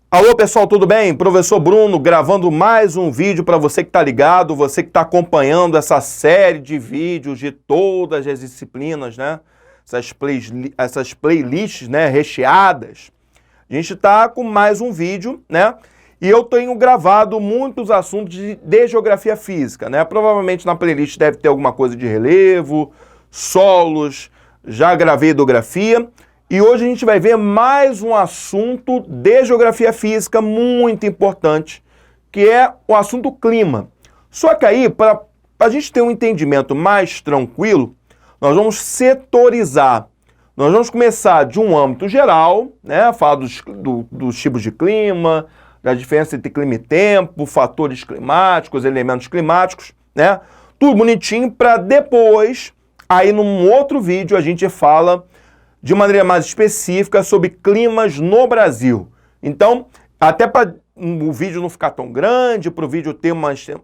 Alô pessoal, tudo bem? Professor Bruno gravando mais um vídeo para você que está ligado, você que está acompanhando essa série de vídeos de todas as disciplinas, né? Essas playlists, né, recheadas. A gente está com mais um vídeo, né? E eu tenho gravado muitos assuntos de geografia física, né? Provavelmente na playlist deve ter alguma coisa de relevo, solos, já gravei hidrografia. E hoje a gente vai ver mais um assunto de geografia física muito importante, que é o assunto clima. Só que aí, para a gente ter um entendimento mais tranquilo, nós vamos setorizar. Nós vamos começar de um âmbito geral, né? Falar dos tipos de clima, da diferença entre clima e tempo, fatores climáticos, elementos climáticos, né? Tudo bonitinho para depois, aí num outro vídeo, a gente fala de maneira mais específica sobre climas no Brasil. Então, até para o vídeo não ficar tão grande, para o vídeo ter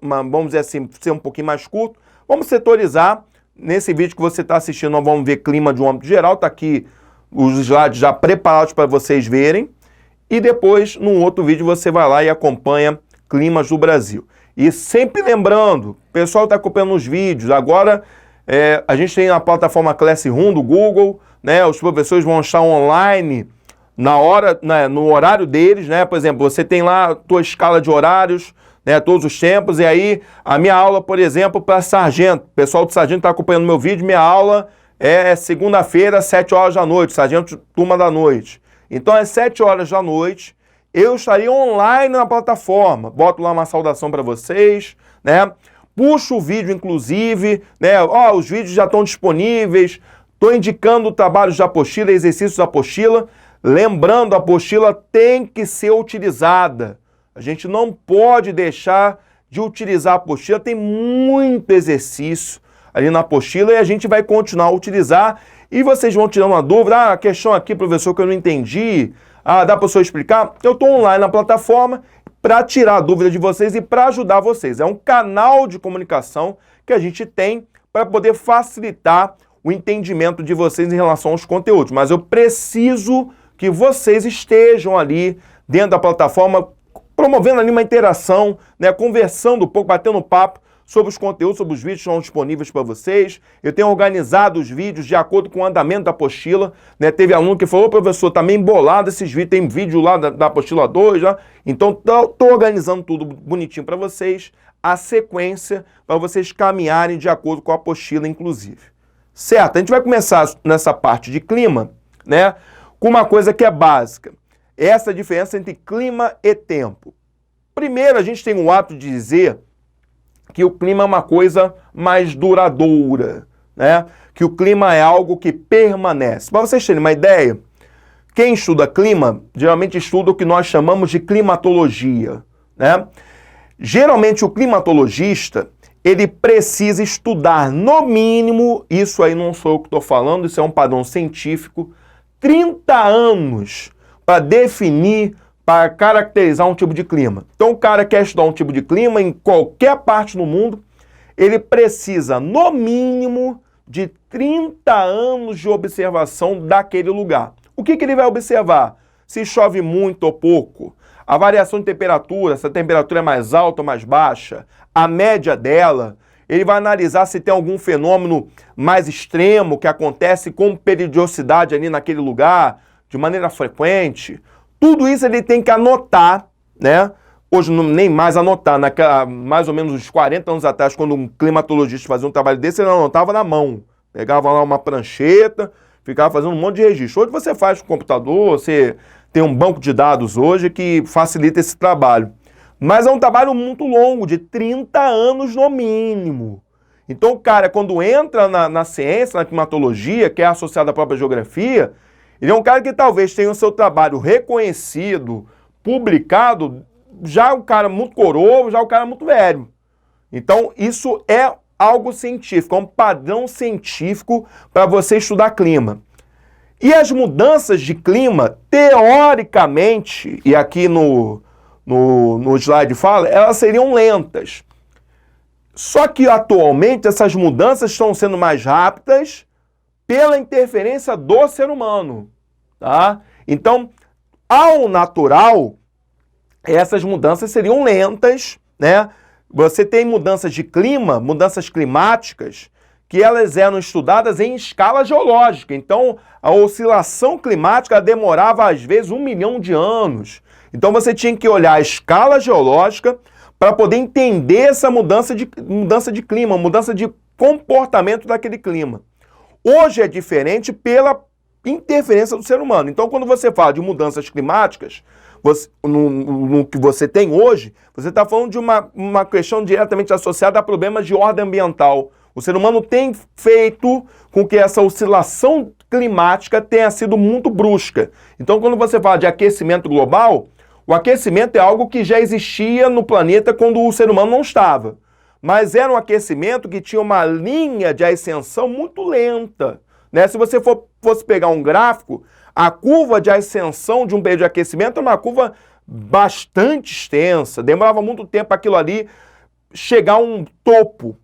vamos dizer assim, ser um pouquinho mais curto, vamos setorizar. Nesse vídeo que você está assistindo, nós vamos ver clima de um âmbito geral, está aqui os slides já preparados para vocês verem. E depois, num outro vídeo, você vai lá e acompanha climas do Brasil. E sempre lembrando, o pessoal está acompanhando os vídeos, agora a gente tem a plataforma Classroom do Google, né? Os professores vão estar online na hora, né, no horário deles, né? Por exemplo, você tem lá a tua escala de horários, né, todos os tempos, e aí a minha aula, por exemplo, para sargento, o pessoal do sargento está acompanhando meu vídeo, minha aula é segunda-feira, 7 horas da noite, sargento turma da noite. Então, às 7 horas da noite, eu estaria online na plataforma, boto lá uma saudação para vocês, né? Puxo o vídeo, inclusive, né? Ó, os vídeos já estão disponíveis. Estou indicando trabalhos de apostila, exercícios da apostila. Lembrando, a apostila tem que ser utilizada. A gente não pode deixar de utilizar a apostila. Tem muito exercício ali na apostila e a gente vai continuar a utilizar. E vocês vão tirando uma dúvida. Ah, a questão aqui, professor, que eu não entendi. Ah, dá para o senhor explicar? Eu estou online na plataforma para tirar a dúvida de vocês e para ajudar vocês. É um canal de comunicação que a gente tem para poder facilitar o entendimento de vocês em relação aos conteúdos. Mas eu preciso que vocês estejam ali dentro da plataforma, promovendo ali uma interação, né, conversando um pouco, batendo papo sobre os conteúdos, sobre os vídeos que estão disponíveis para vocês. Eu tenho organizado os vídeos de acordo com o andamento da apostila, né? Teve aluno que falou, professor, tá meio embolado esses vídeos, tem vídeo lá da apostila 2, né? Então estou organizando tudo bonitinho para vocês, a sequência para vocês caminharem de acordo com a apostila, inclusive. Certo? A gente vai começar nessa parte de clima, né, com uma coisa que é básica. Essa diferença entre clima e tempo. Primeiro, a gente tem o hábito de dizer que o clima é uma coisa mais duradoura, né? Que o clima é algo que permanece. Para vocês terem uma ideia, quem estuda clima, geralmente estuda o que nós chamamos de climatologia, né? Geralmente o climatologista, ele precisa estudar no mínimo, isso aí não sou eu que estou falando, isso é um padrão científico, 30 anos para definir, para caracterizar um tipo de clima. Então o cara quer estudar um tipo de clima em qualquer parte do mundo, ele precisa no mínimo de 30 anos de observação daquele lugar. O que ele vai observar? Se chove muito ou pouco, a variação de temperatura, se a temperatura é mais alta ou mais baixa, a média dela. Ele vai analisar se tem algum fenômeno mais extremo que acontece com periodicidade ali naquele lugar, de maneira frequente. Tudo isso ele tem que anotar, né? Hoje não, nem mais anotar, mais ou menos uns 40 anos atrás, quando um climatologista fazia um trabalho desse, ele anotava na mão. Pegava lá uma prancheta, ficava fazendo um monte de registro. Hoje você faz com o computador, você tem um banco de dados hoje que facilita esse trabalho. Mas é um trabalho muito longo, de 30 anos no mínimo. Então o cara, quando entra na ciência, na climatologia, que é associada à própria geografia, ele é um cara que talvez tenha o seu trabalho reconhecido, publicado, já o cara muito coroa, já o cara muito velho. Então isso é algo científico, é um padrão científico para você estudar clima. E as mudanças de clima, teoricamente, e aqui no slide fala, elas seriam lentas. Só que atualmente essas mudanças estão sendo mais rápidas pela interferência do ser humano, tá? Então, ao natural, essas mudanças seriam lentas, né? Você tem mudanças de clima, mudanças climáticas, que elas eram estudadas em escala geológica. Então, a oscilação climática demorava, às vezes, 1 milhão de anos. Então, você tinha que olhar a escala geológica para poder entender essa mudança de clima, mudança de comportamento daquele clima. Hoje é diferente pela interferência do ser humano. Então, quando você fala de mudanças climáticas, no que você tem hoje, você está falando de uma questão diretamente associada a problemas de ordem ambiental. O ser humano tem feito com que essa oscilação climática tenha sido muito brusca. Então, quando você fala de aquecimento global, o aquecimento é algo que já existia no planeta quando o ser humano não estava. Mas era um aquecimento que tinha uma linha de ascensão muito lenta, né? Se você fosse pegar um gráfico, a curva de ascensão de um período de aquecimento é uma curva bastante extensa, demorava muito tempo aquilo ali chegar a um topo.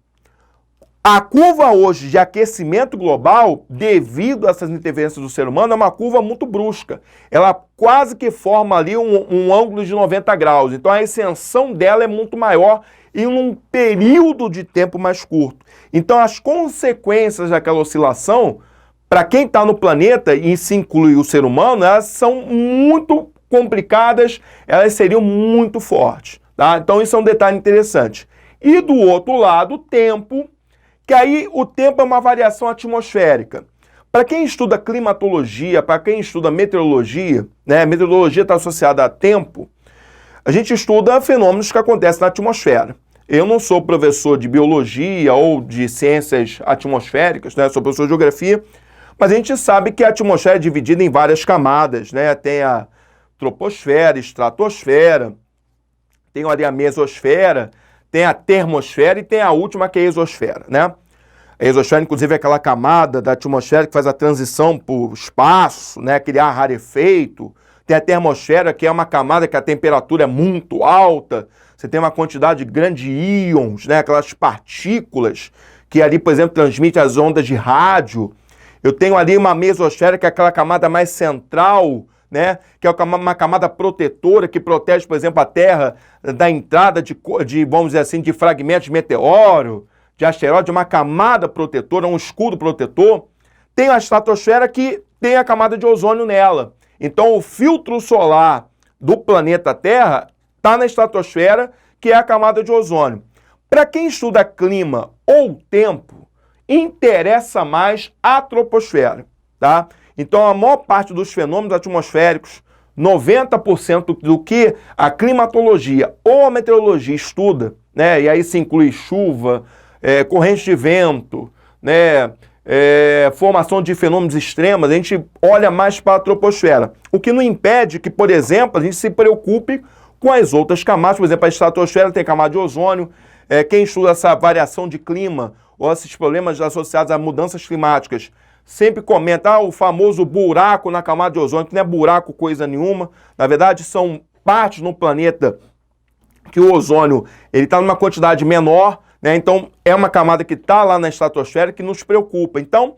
A curva hoje de aquecimento global, devido a essas interferências do ser humano, é uma curva muito brusca. Ela quase que forma ali um ângulo de 90 graus. Então a ascensão dela é muito maior em um período de tempo mais curto. Então as consequências daquela oscilação, para quem está no planeta, e se inclui o ser humano, elas são muito complicadas, elas seriam muito fortes. Tá? Então isso é um detalhe interessante. E do outro lado, o tempo, que aí o tempo é uma variação atmosférica. Para quem estuda climatologia, para quem estuda meteorologia, né, meteorologia está associada a tempo, a gente estuda fenômenos que acontecem na atmosfera. Eu não sou professor de biologia ou de ciências atmosféricas, né, sou professor de geografia, mas a gente sabe que a atmosfera é dividida em várias camadas, né? Tem a troposfera, estratosfera, tem ali a mesosfera, tem a termosfera e tem a última que é a exosfera, né? A exosfera, inclusive, é aquela camada da atmosfera que faz a transição para o espaço, né? Aquele ar rarefeito. Tem a termosfera, que é uma camada que a temperatura é muito alta. Você tem uma quantidade grande de íons, né? Aquelas partículas que ali, por exemplo, transmitem as ondas de rádio. Eu tenho ali uma mesosfera, que é aquela camada mais central, né? Que é uma camada protetora que protege, por exemplo, a Terra da entrada de vamos dizer assim, de fragmentos de meteoro, de asteroide, uma camada protetora, um escudo protetor. Tem a estratosfera, que tem a camada de ozônio nela. Então, o filtro solar do planeta Terra está na estratosfera, que é a camada de ozônio. Para quem estuda clima ou tempo, interessa mais a troposfera, tá? Então, a maior parte dos fenômenos atmosféricos, 90% do que a climatologia ou a meteorologia estuda, né? E aí se inclui chuva, corrente de vento, né? Formação de fenômenos extremos, a gente olha mais para a troposfera. O que não impede que, por exemplo, a gente se preocupe com as outras camadas. Por exemplo, a estratosfera tem camada de ozônio. Quem estuda essa variação de clima ou esses problemas associados a mudanças climáticas sempre comenta o famoso buraco na camada de ozônio, que não é buraco coisa nenhuma. Na verdade, são partes no planeta que o ozônio está numa quantidade menor, né? Então, é uma camada que está lá na estratosfera que nos preocupa. Então,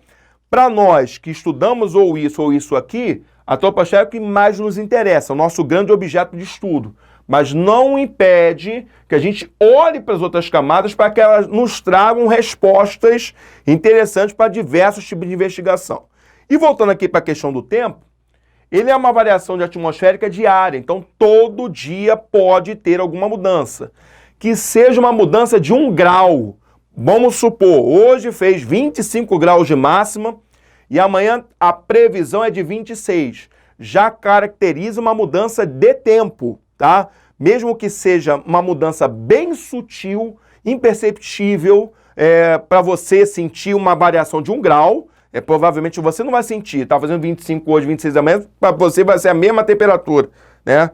para nós que estudamos ou isso aqui, a troposfera é o que mais nos interessa, o nosso grande objeto de estudo. Mas não impede que a gente olhe para as outras camadas para que elas nos tragam respostas interessantes para diversos tipos de investigação. E voltando aqui para a questão do tempo, ele é uma variação de atmosférica diária, então todo dia pode ter alguma mudança. Que seja uma mudança de 1 grau. Vamos supor, hoje fez 25 graus de máxima e amanhã a previsão é de 26. Já caracteriza uma mudança de tempo, tá? Mesmo que seja uma mudança bem sutil, imperceptível, para você sentir uma variação de 1 grau, provavelmente você não vai sentir, tá fazendo 25 hoje, 26 amanhã, para você vai ser a mesma temperatura, né?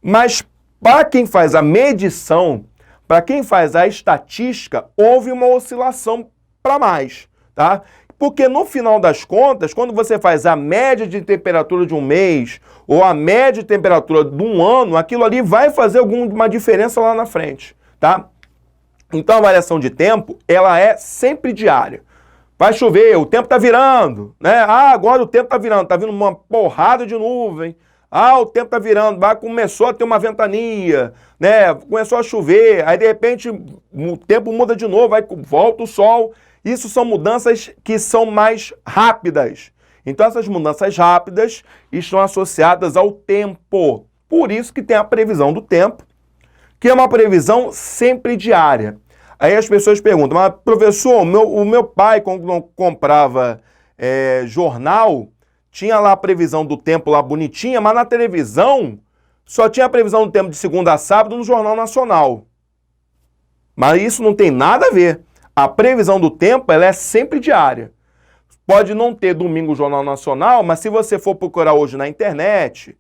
Mas para quem faz a medição, para quem faz a estatística, houve uma oscilação para mais, tá? Porque no final das contas, quando você faz a média de temperatura de um mês ou a média de temperatura de um ano, aquilo ali vai fazer alguma diferença lá na frente, tá? Então a variação de tempo, ela é sempre diária. Vai chover, o tempo está virando, né? Ah, agora o tempo está virando, está vindo uma porrada de nuvem. Ah, o tempo está virando, começou a ter uma ventania, né? Começou a chover, aí de repente o tempo muda de novo, aí volta o sol. Isso são mudanças que são mais rápidas. Então essas mudanças rápidas estão associadas ao tempo. Por isso que tem a previsão do tempo, que é uma previsão sempre diária. Aí as pessoas perguntam, mas professor, o meu pai, quando comprava jornal, tinha lá a previsão do tempo lá bonitinha, mas na televisão só tinha a previsão do tempo de segunda a sábado no Jornal Nacional. Mas isso não tem nada a ver. A previsão do tempo, ela é sempre diária. Pode não ter domingo o Jornal Nacional, mas se você for procurar hoje na internet,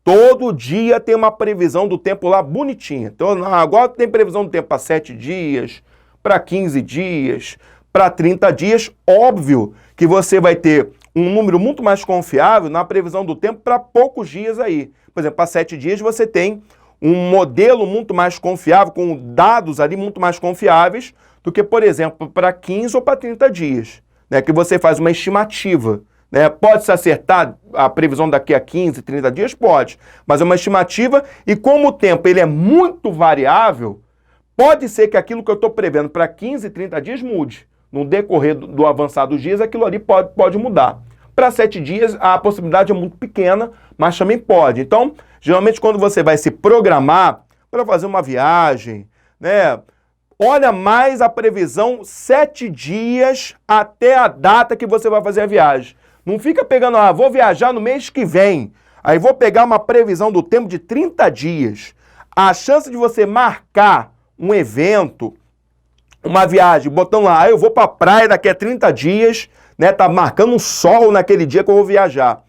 todo dia tem uma previsão do tempo lá bonitinha. Então, agora tem previsão do tempo para 7 dias, para 15 dias, para 30 dias. Óbvio que você vai ter um número muito mais confiável na previsão do tempo para poucos dias aí. Por exemplo, para 7 dias você tem um modelo muito mais confiável, com dados ali muito mais confiáveis do que, por exemplo, para 15 ou para 30 dias, né? Que você faz uma estimativa. Né? Pode se acertar a previsão daqui a 15, 30 dias? Pode, mas é uma estimativa e como o tempo ele é muito variável, pode ser que aquilo que eu estou prevendo para 15, 30 dias mude. No decorrer do avançar dos dias, aquilo ali pode mudar. Para 7 dias, a possibilidade é muito pequena, mas também pode. Então, geralmente, quando você vai se programar para fazer uma viagem, né, olha mais a previsão 7 dias até a data que você vai fazer a viagem. Não fica pegando, vou viajar no mês que vem, aí vou pegar uma previsão do tempo de 30 dias. A chance de você marcar um evento, uma viagem, botando lá, eu vou para a praia daqui a 30 dias, né? Tá marcando um sol naquele dia que eu vou viajar.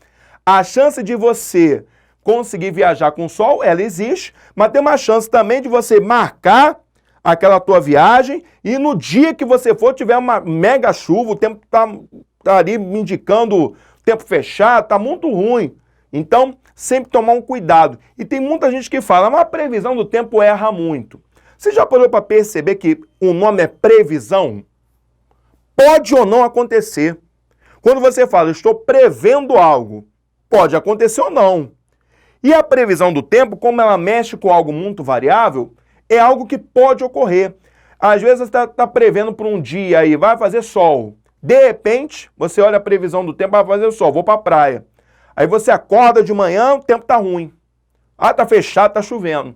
A chance de você conseguir viajar com sol, ela existe, mas tem uma chance também de você marcar aquela tua viagem e no dia que você for tiver uma mega chuva, o tempo tá ali me indicando tempo fechado, tá muito ruim. Então, sempre tomar um cuidado. E tem muita gente que fala, mas a previsão do tempo erra muito. Você já parou para perceber que o nome é previsão? Pode ou não acontecer. Quando você fala, estou prevendo algo, pode acontecer ou não. E a previsão do tempo, como ela mexe com algo muito variável, é algo que pode ocorrer. Às vezes você está prevendo para um dia aí, vai fazer sol. De repente, você olha a previsão do tempo, vai fazer sol, vou para a praia. Aí você acorda de manhã, o tempo está ruim. Está fechado, está chovendo.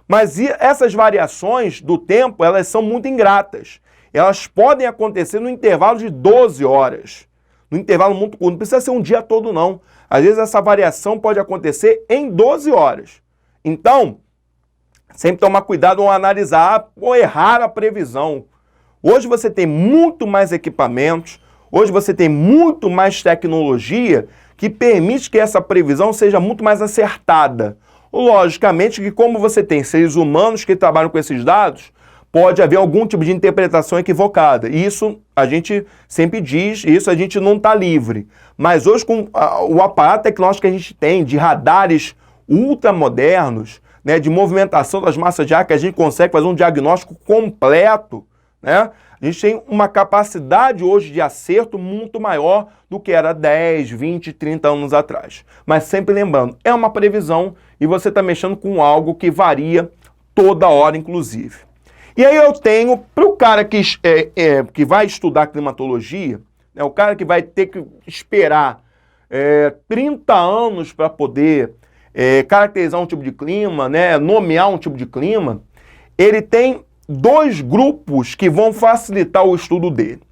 Mas essas variações do tempo, elas são muito ingratas. Elas podem acontecer no intervalo de 12 horas. No intervalo muito curto. Não precisa ser um dia todo, não. Às vezes essa variação pode acontecer em 12 horas. Então, sempre tomar cuidado ao analisar ou errar a previsão. Hoje você tem muito mais equipamentos, hoje você tem muito mais tecnologia que permite que essa previsão seja muito mais acertada. Logicamente que como você tem seres humanos que trabalham com esses dados, pode haver algum tipo de interpretação equivocada. Isso a gente sempre diz, isso a gente não está livre. Mas hoje com o aparato tecnológico que a gente tem, de radares ultramodernos, né, de movimentação das massas de ar, que a gente consegue fazer um diagnóstico completo, né? A gente tem uma capacidade hoje de acerto muito maior do que era 10, 20, 30 anos atrás. Mas sempre lembrando, é uma previsão e você está mexendo com algo que varia toda hora, inclusive. E aí eu tenho, para o cara que vai estudar climatologia, né, o cara que vai ter que esperar 30 anos para poder caracterizar um tipo de clima, né, nomear um tipo de clima, ele tem 2 grupos que vão facilitar o estudo dele.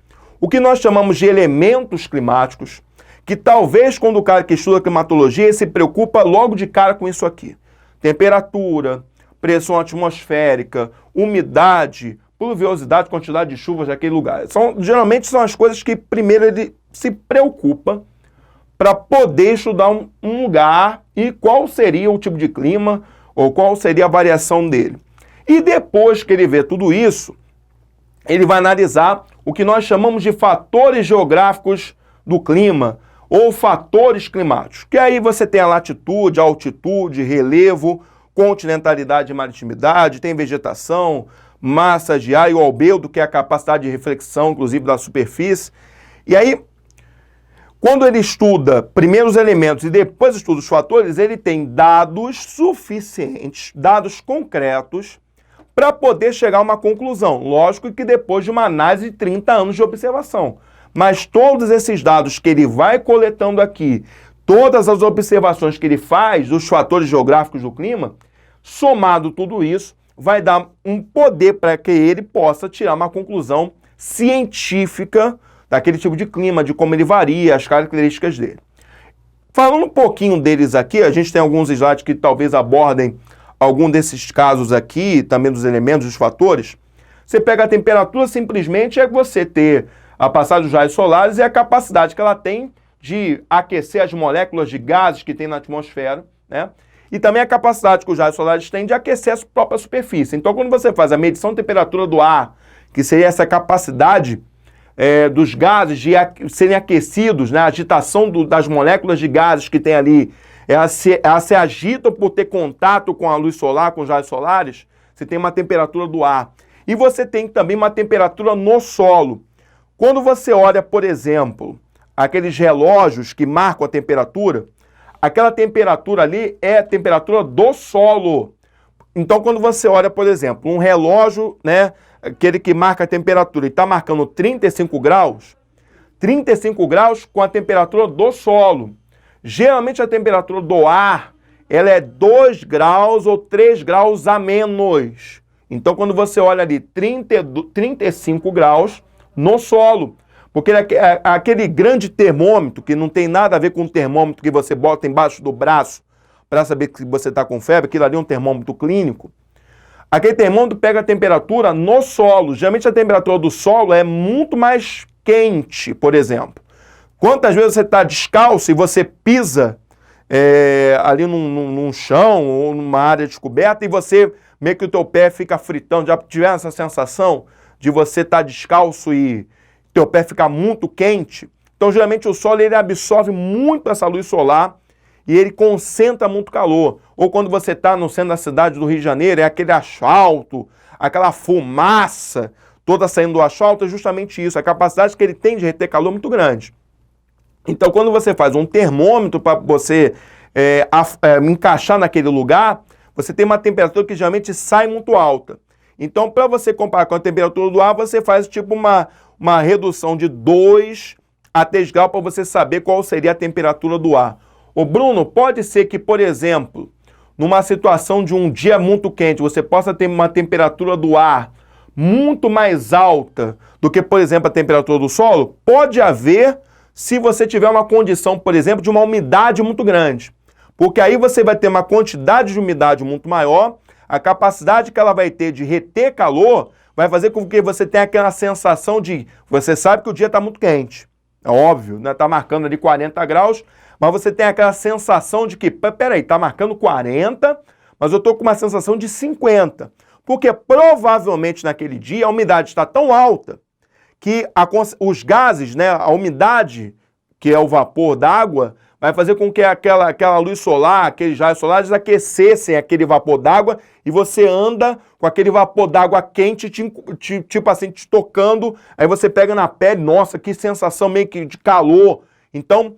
O que nós chamamos de elementos climáticos, que talvez quando o cara que estuda climatologia ele se preocupa logo de cara com isso aqui. Temperatura, pressão atmosférica, umidade, pluviosidade, quantidade de chuvas daquele lugar. Geralmente são as coisas que primeiro ele se preocupa para poder estudar um lugar e qual seria o tipo de clima ou qual seria a variação dele. E depois que ele vê tudo isso, ele vai analisar o que nós chamamos de fatores geográficos do clima ou fatores climáticos. Que aí você tem a latitude, a altitude, relevo, continentalidade e maritimidade, tem vegetação, massa de ar e o albedo, que é a capacidade de reflexão, inclusive, da superfície. E aí, Quando ele estuda primeiro os elementos e depois estuda os fatores, ele tem dados suficientes, dados concretos, para poder chegar a uma conclusão. Lógico que depois de uma análise de 30 anos de observação. Mas todos esses dados que ele vai coletando aqui, todas as observações que ele faz dos fatores geográficos do clima, somado tudo isso, vai dar um poder para que ele possa tirar uma conclusão científica daquele tipo de clima, de como ele varia, as características dele. Falando um pouquinho deles aqui, a gente tem alguns slides que talvez abordem algum desses casos aqui, também dos elementos, dos fatores. Você pega a temperatura, simplesmente é você ter a passagem dos raios solares e a capacidade que ela tem de aquecer as moléculas de gases que tem na atmosfera, né? E também a capacidade que os raios solares têm de aquecer a própria superfície. Então, quando você faz a medição de temperatura do ar, que seria essa capacidade dos gases de serem aquecidos, né? A agitação das moléculas de gases que tem ali, elas se agitam por ter contato com a luz solar, com os raios solares, você tem uma temperatura do ar. E você tem também uma temperatura no solo. Quando você olha, por exemplo, aqueles relógios que marcam a temperatura, aquela temperatura ali é a temperatura do solo. Então, quando você olha, por exemplo, um relógio, né, aquele que marca a temperatura e está marcando 35 graus com a temperatura do solo. Geralmente a temperatura do ar, ela é 2 graus ou 3 graus a menos. Então, quando você olha ali 35 graus no solo, porque aquele grande termômetro, que não tem nada a ver com o termômetro que você bota embaixo do braço para saber que você está com febre, aquilo ali é um termômetro clínico, aquele termômetro pega a temperatura no solo. Geralmente a temperatura do solo é muito mais quente, por exemplo. Quantas vezes você está descalço e você pisa ali num chão ou numa área descoberta e você meio que o teu pé fica fritando? Já tiver essa sensação de você estar descalço e teu pé ficar muito quente? Então, geralmente o solo ele absorve muito essa luz solar e ele concentra muito calor. Ou quando você está no centro da cidade do Rio de Janeiro, é aquele asfalto, aquela fumaça toda saindo do asfalto, é justamente isso. A capacidade que ele tem de reter calor é muito grande. Então, quando você faz um termômetro para você encaixar naquele lugar, você tem uma temperatura que geralmente sai muito alta. Então, para você comparar com a temperatura do ar, você faz tipo uma redução de 2 a 3 graus para você saber qual seria a temperatura do ar. Ô Bruno, pode ser que, por exemplo, numa situação de um dia muito quente, você possa ter uma temperatura do ar muito mais alta do que, por exemplo, a temperatura do solo? Pode haver, se você tiver uma condição, por exemplo, de uma umidade muito grande. Porque aí você vai ter uma quantidade de umidade muito maior, a capacidade que ela vai ter de reter calor vai fazer com que você tenha aquela sensação de... Você sabe que o dia está muito quente, é óbvio, né? Está marcando ali 40 graus, mas você tem aquela sensação de que, peraí, está marcando 40, mas eu estou com uma sensação de 50. Porque provavelmente naquele dia a umidade está tão alta que os gases, né, a umidade, que é o vapor d'água, vai fazer com que aquela luz solar, aqueles raios solares aquecessem aquele vapor d'água e você anda com aquele vapor d'água quente, tipo assim, te tocando, aí você pega na pele, nossa, que sensação meio que de calor. Então,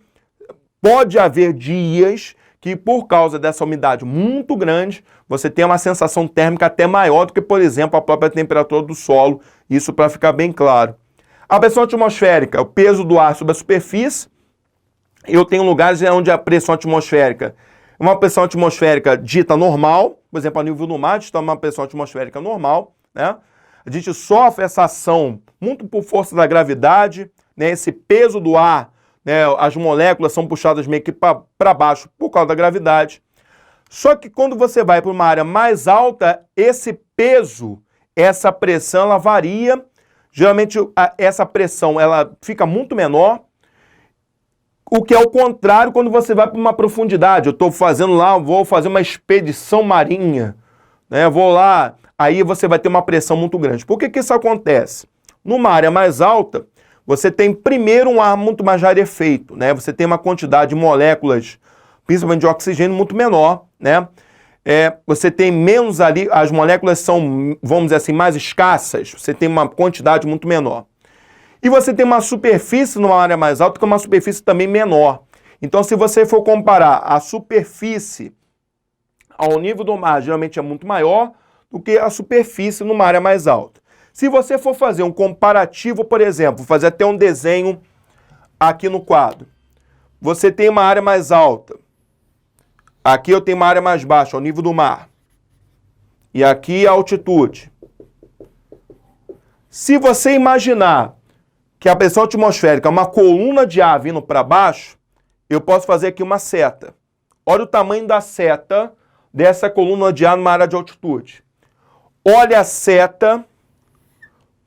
pode haver dias que por causa dessa umidade muito grande, você tem uma sensação térmica até maior do que, por exemplo, a própria temperatura do solo, isso para ficar bem claro. A pressão atmosférica, o peso do ar sobre a superfície. Eu tenho lugares onde a pressão atmosférica é uma pressão atmosférica dita normal, por exemplo, a nível do mar, a gente está numa pressão atmosférica normal, né? A gente sofre essa ação muito por força da gravidade, né? Esse peso do ar, né? As moléculas são puxadas meio que para baixo por causa da gravidade. Só que quando você vai para uma área mais alta, esse peso, essa pressão, ela varia. Geralmente essa pressão ela fica muito menor. O que é o contrário quando você vai para uma profundidade. Eu estou fazendo lá, vou fazer uma expedição marinha, né? Vou lá, aí você vai ter uma pressão muito grande. Por que isso acontece? Numa área mais alta, você tem primeiro um ar muito mais rarefeito, né? Você tem uma quantidade de moléculas, principalmente de oxigênio, muito menor, né? Você tem menos ali, as moléculas são, vamos dizer assim, mais escassas, você tem uma quantidade muito menor. E você tem uma superfície numa área mais alta que é uma superfície também menor. Então, se você for comparar a superfície ao nível do mar, geralmente é muito maior do que a superfície numa área mais alta. Se você for fazer um comparativo, por exemplo, fazer até um desenho aqui no quadro. Você tem uma área mais alta. Aqui eu tenho uma área mais baixa, ao nível do mar. E aqui a altitude. Se você imaginar que a pressão atmosférica é uma coluna de ar vindo para baixo, eu posso fazer aqui uma seta. Olha o tamanho da seta dessa coluna de ar numa área de altitude. Olha a seta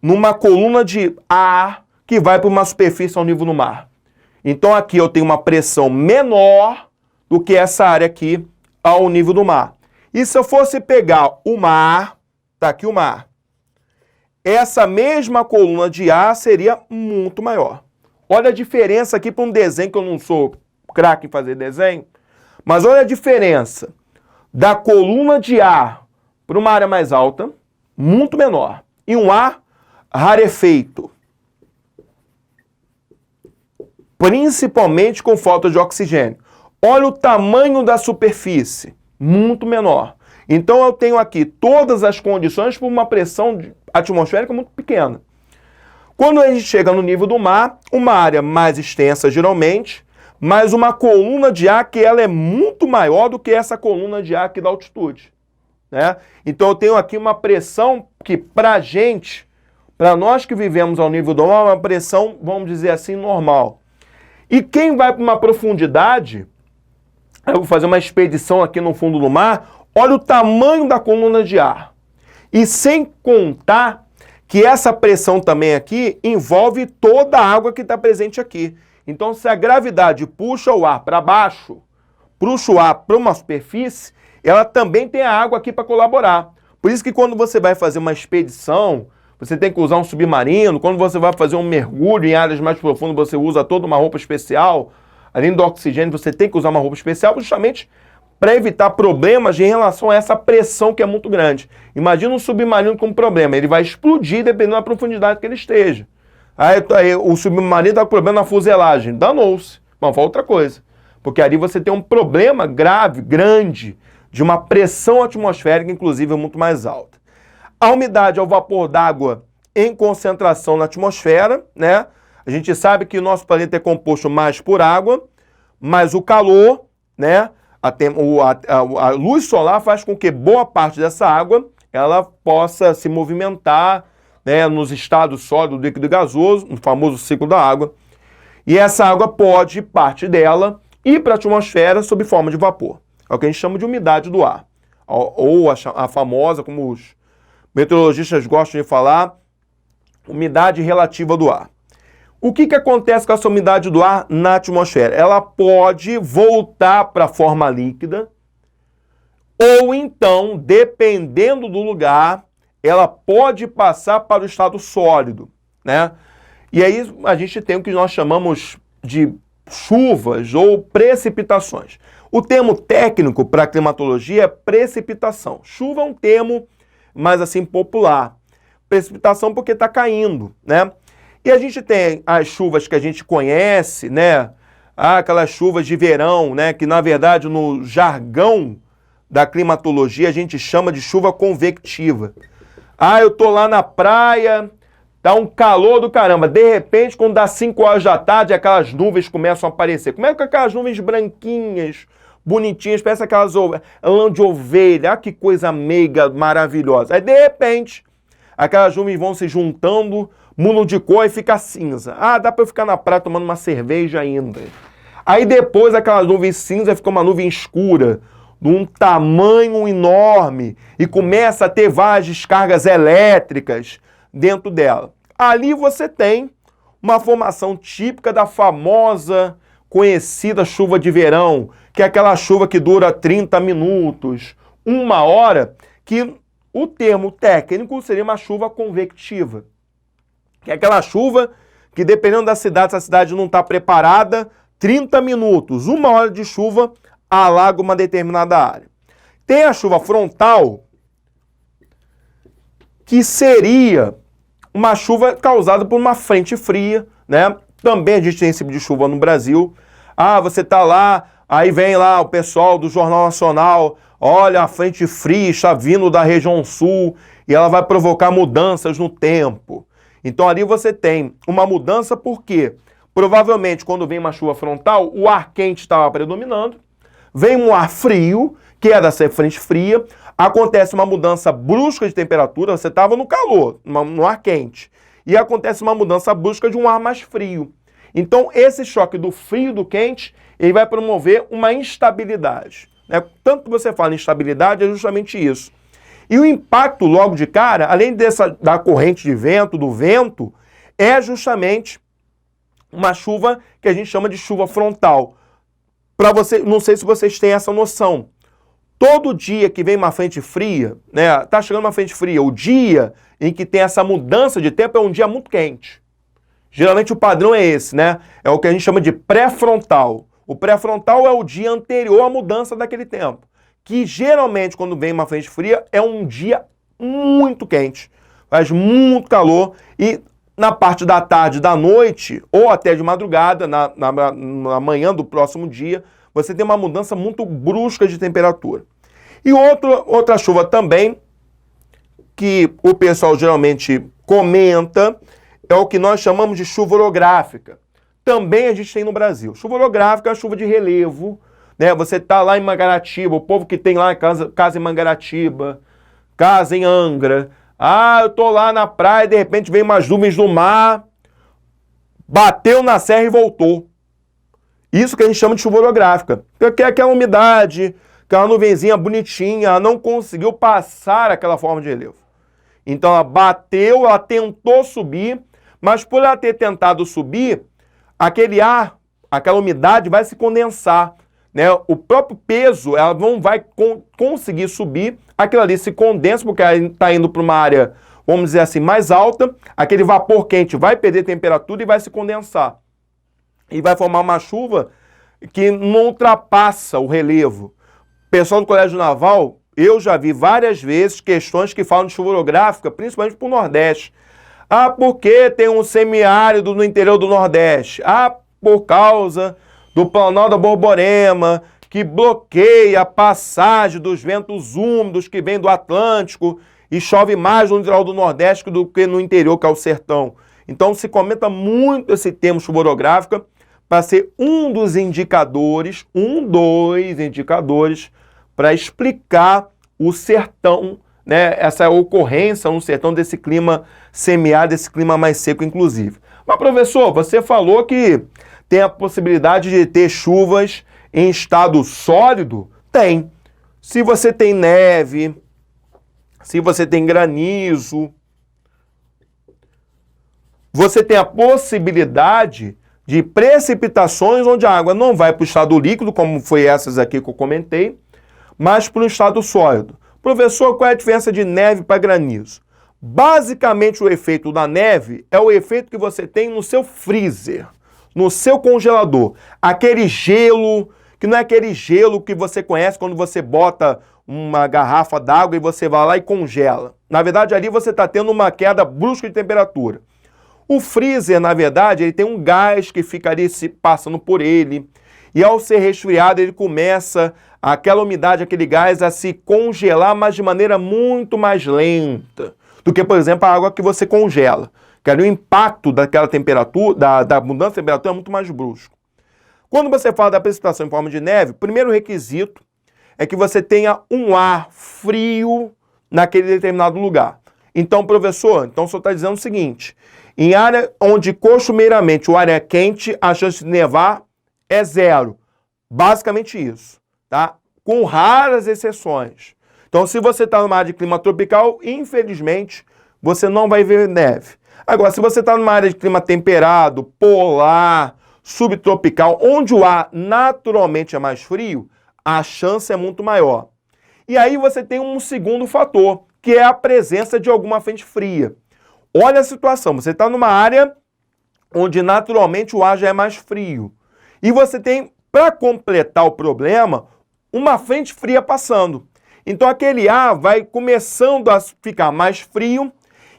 numa coluna de ar que vai para uma superfície ao nível do mar. Então aqui eu tenho uma pressão menor do que essa área aqui ao nível do mar. E se eu fosse pegar o mar, tá aqui o mar, essa mesma coluna de ar seria muito maior. Olha a diferença aqui para um desenho, que eu não sou craque em fazer desenho, mas olha a diferença da coluna de ar para uma área mais alta, muito menor, e um ar rarefeito, principalmente com falta de oxigênio. Olha o tamanho da superfície, muito menor. Então eu tenho aqui todas as condições para uma pressão atmosférica muito pequena. Quando a gente chega no nível do mar, uma área mais extensa geralmente, mas uma coluna de ar que ela é muito maior do que essa coluna de ar aqui da altitude, né? Então eu tenho aqui uma pressão que para gente, para nós que vivemos ao nível do mar, é uma pressão, vamos dizer assim, normal. E quem vai para uma profundidade, eu vou fazer uma expedição aqui no fundo do mar, olha o tamanho da coluna de ar. E sem contar que essa pressão também aqui envolve toda a água que está presente aqui. Então, se a gravidade puxa o ar para baixo, puxa o ar para uma superfície, ela também tem a água aqui para colaborar. Por isso que quando você vai fazer uma expedição, você tem que usar um submarino. Quando você vai fazer um mergulho em áreas mais profundas, você usa toda uma roupa especial. Além do oxigênio, você tem que usar uma roupa especial justamente para evitar problemas em relação a essa pressão que é muito grande. Imagina um submarino com problema, ele vai explodir dependendo da profundidade que ele esteja. Aí o submarino está com problema na fuselagem, danou-se. Bom, foi outra coisa. Porque ali você tem um problema grave, grande, de uma pressão atmosférica, inclusive, muito mais alta. A umidade é o vapor d'água em concentração na atmosfera, né? A gente sabe que o nosso planeta é composto mais por água, mas o calor, né? A luz solar faz com que boa parte dessa água ela possa se movimentar, né, nos estados sólido, líquido e gasoso, no famoso ciclo da água. E essa água pode, parte dela, ir para a atmosfera sob forma de vapor. É o que a gente chama de umidade do ar. Ou a famosa, como os meteorologistas gostam de falar, umidade relativa do ar. O que acontece com essa umidade do ar na atmosfera? Ela pode voltar para a forma líquida, ou então, dependendo do lugar, ela pode passar para o estado sólido, né? E aí a gente tem o que nós chamamos de chuvas ou precipitações. O termo técnico para a climatologia é precipitação. Chuva é um termo mais assim popular. Precipitação porque está caindo, né? E a gente tem as chuvas que a gente conhece, né? Aquelas chuvas de verão, né? Que na verdade no jargão da climatologia a gente chama de chuva convectiva. Eu tô lá na praia, tá um calor do caramba. De repente, quando dá 5 horas da tarde, aquelas nuvens começam a aparecer. Como é que aquelas nuvens branquinhas, bonitinhas, parece aquelas lã de ovelha, que coisa meiga, maravilhosa. Aí, de repente, aquelas nuvens vão se juntando, mudam de cor e fica cinza. Dá para eu ficar na praia tomando uma cerveja ainda. Aí depois, aquelas nuvens cinza fica uma nuvem escura, de um tamanho enorme, e começa a ter várias descargas elétricas dentro dela. Ali você tem uma formação típica da famosa, conhecida chuva de verão, que é aquela chuva que dura 30 minutos, 1 hora, que o termo técnico seria uma chuva convectiva. Que é aquela chuva que, dependendo da cidade, se a cidade não está preparada, 30 minutos, 1 hora de chuva, alaga uma determinada área. Tem a chuva frontal, que seria uma chuva causada por uma frente fria, né? Também a gente tem esse tipo de chuva no Brasil. Ah, você tá lá, aí vem lá o pessoal do Jornal Nacional, olha, a frente fria está vindo da região sul e ela vai provocar mudanças no tempo. Então ali você tem uma mudança porque provavelmente quando vem uma chuva frontal, o ar quente estava predominando, vem um ar frio, que é dessa frente fria, acontece uma mudança brusca de temperatura, você estava no calor, no ar quente, e acontece uma mudança brusca de um ar mais frio. Então esse choque do frio e do quente, ele vai promover uma instabilidade. Né? Tanto que você fala em instabilidade, é justamente isso. E o impacto logo de cara, além da corrente de vento, do vento, é justamente uma chuva que a gente chama de chuva frontal. Para você, não sei se vocês têm essa noção. Todo dia que vem uma frente fria, né, tá chegando uma frente fria, o dia em que tem essa mudança de tempo é um dia muito quente. Geralmente o padrão é esse, né? É o que a gente chama de pré-frontal. O pré-frontal é o dia anterior à mudança daquele tempo, que geralmente quando vem uma frente fria é um dia muito quente, faz muito calor e na parte da tarde, da noite ou até de madrugada, na manhã do próximo dia, você tem uma mudança muito brusca de temperatura. E outra chuva também, que o pessoal geralmente comenta, é o que nós chamamos de chuva orográfica. Também a gente tem no Brasil. Chuva orográfica é a chuva de relevo, né? Você está lá em Mangaratiba, o povo que tem lá casa em Mangaratiba, casa em Angra. Ah, eu tô lá na praia e de repente vem umas nuvens do mar, bateu na serra e voltou. Isso que a gente chama de chuva orográfica. Que é aquela umidade, aquela nuvenzinha bonitinha, ela não conseguiu passar aquela forma de relevo. Então ela bateu, ela tentou subir, mas por ela ter tentado subir, aquele ar, aquela umidade vai se condensar. Né? O próprio peso, ela não vai conseguir subir, aquilo ali se condensa porque ela está indo para uma área, vamos dizer assim, mais alta, aquele vapor quente vai perder temperatura e vai se condensar. E vai formar uma chuva que não ultrapassa o relevo. Pessoal do Colégio Naval, eu já vi várias vezes questões que falam de chuva orográfica, principalmente para o Nordeste. Ah, porque tem um semiárido no interior do Nordeste? Ah, por causa do Planalto da Borborema, que bloqueia a passagem dos ventos úmidos que vêm do Atlântico e chove mais no litoral do Nordeste do que no interior, que é o sertão. Então se comenta muito esse termo chuva orográfica para ser um dos indicadores, dos indicadores para explicar o sertão, né, essa ocorrência no sertão desse clima semiárido, desse clima mais seco, inclusive. Mas, professor, você falou que tem a possibilidade de ter chuvas em estado sólido? Tem. Se você tem neve, se você tem granizo, você tem a possibilidade de precipitações onde a água não vai para o estado líquido, como foi essas aqui que eu comentei, mas para o estado sólido. Professor, qual é a diferença de neve para granizo? Basicamente, o efeito da neve é o efeito que você tem no seu freezer, no seu congelador. Aquele gelo, que não é aquele gelo que você conhece quando você bota uma garrafa d'água e você vai lá e congela. Na verdade, ali você está tendo uma queda brusca de temperatura. O freezer, na verdade, ele tem um gás que fica ali se passando por ele. E ao ser resfriado, ele começa, aquela umidade, aquele gás, a se congelar, mas de maneira muito mais lenta do que, por exemplo, a água que você congela. Que ali o impacto daquela temperatura, da mudança de temperatura é muito mais brusco. Quando você fala da precipitação em forma de neve, o primeiro requisito é que você tenha um ar frio naquele determinado lugar. Então, professor, então o senhor está dizendo o seguinte: em área onde costumeiramente o ar é quente, a chance de nevar é zero. Basicamente isso, tá? Com raras exceções. Então, se você está numa área de clima tropical, infelizmente, você não vai ver neve. Agora, se você está numa área de clima temperado, polar, subtropical, onde o ar naturalmente é mais frio, a chance é muito maior. E aí você tem um segundo fator, que é a presença de alguma frente fria. Olha a situação, você está numa área onde naturalmente o ar já é mais frio. E você tem, para completar o problema, uma frente fria passando. Então aquele ar vai começando a ficar mais frio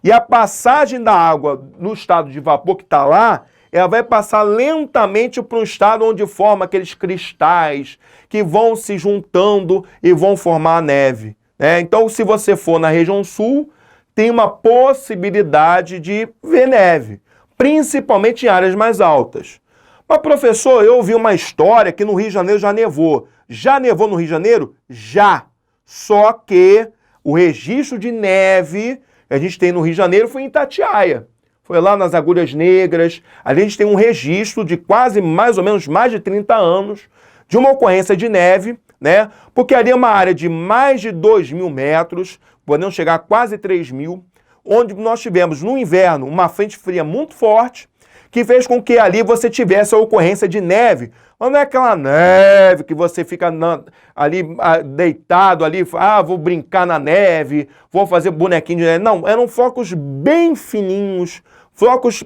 E a passagem da água no estado de vapor que está lá, ela vai passar lentamente para um estado onde forma aqueles cristais que vão se juntando e vão formar a neve, né? Então, se você for na região sul, tem uma possibilidade de ver neve, principalmente em áreas mais altas. Mas, professor, eu ouvi uma história que no Rio de Janeiro já nevou. Já nevou no Rio de Janeiro? Já. Só que o registro de neve que a gente tem no Rio de Janeiro foi em Itatiaia. Foi lá nas Agulhas Negras. Ali a gente tem um registro de quase, mais ou menos, mais de 30 anos de uma ocorrência de neve, né? Porque ali é uma área de mais de 2.000 metros, podendo chegar a quase 3.000, onde nós tivemos no inverno uma frente fria muito forte, que fez com que ali você tivesse a ocorrência de neve. Mas não é aquela neve que você fica ali deitado ali, vou brincar na neve, vou fazer bonequinho de neve. Não, eram flocos bem fininhos, flocos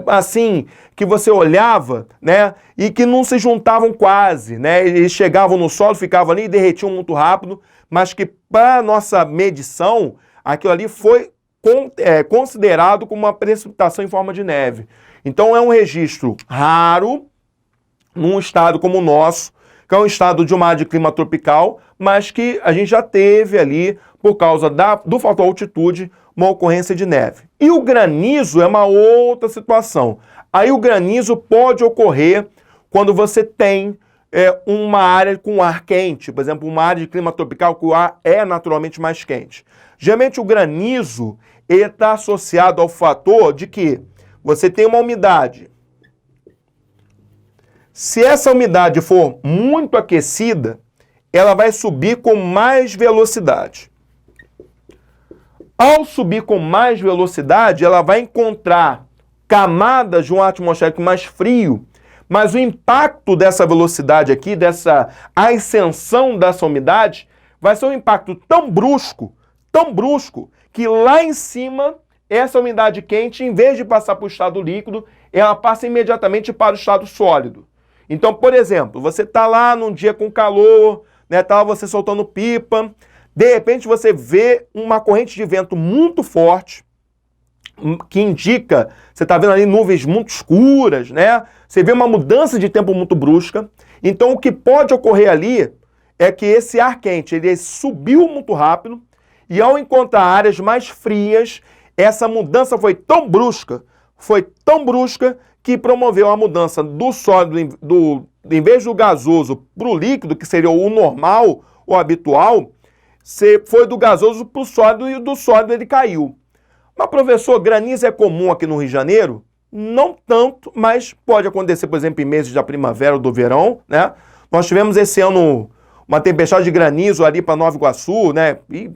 assim, que você olhava, né, e que não se juntavam quase, né, eles chegavam no solo, ficavam ali e derretiam muito rápido, mas que para nossa medição, aquilo ali foi considerado como uma precipitação em forma de neve. Então é um registro raro, num estado como o nosso, que é um estado de uma área de clima tropical, mas que a gente já teve ali, por causa do fator altitude, uma ocorrência de neve. E o granizo é uma outra situação. Aí o granizo pode ocorrer quando você tem uma área com ar quente, por exemplo, uma área de clima tropical que o ar é naturalmente mais quente. Geralmente o granizo está associado ao fator de que você tem uma umidade. Se essa umidade for muito aquecida, ela vai subir com mais velocidade. Ao subir com mais velocidade, ela vai encontrar camadas de um ar atmosférico mais frio, mas o impacto dessa velocidade aqui, dessa ascensão dessa umidade, vai ser um impacto tão brusco, que lá em cima, essa umidade quente, em vez de passar para o estado líquido, ela passa imediatamente para o estado sólido. Então, por exemplo, você está lá num dia com calor, né, tá você soltando pipa, de repente você vê uma corrente de vento muito forte, que indica, você está vendo ali nuvens muito escuras, né? Você vê uma mudança de tempo muito brusca. Então, o que pode ocorrer ali é que esse ar quente, ele subiu muito rápido, e ao encontrar áreas mais frias, essa mudança foi tão brusca, que promoveu a mudança do sólido, em vez do gasoso para o líquido, que seria o normal, o habitual, foi do gasoso para o sólido e do sólido ele caiu. Mas, professor, granizo é comum aqui no Rio de Janeiro? Não tanto, mas pode acontecer, por exemplo, em meses da primavera ou do verão, né? Nós tivemos esse ano uma tempestade de granizo ali para Nova Iguaçu, né? E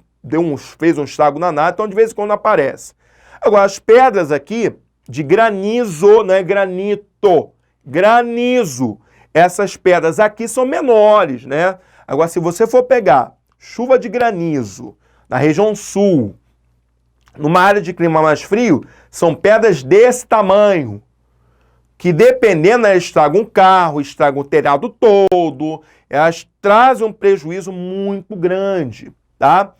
fez um estrago danado, então de vez em quando aparece. Agora, as pedras aqui de granizo, não é granito, granizo. Essas pedras aqui são menores, né? Agora, se você for pegar chuva de granizo na região sul, numa área de clima mais frio, são pedras desse tamanho, que dependendo, elas estragam um carro, estragam o telhado todo, elas trazem um prejuízo muito grande, tá?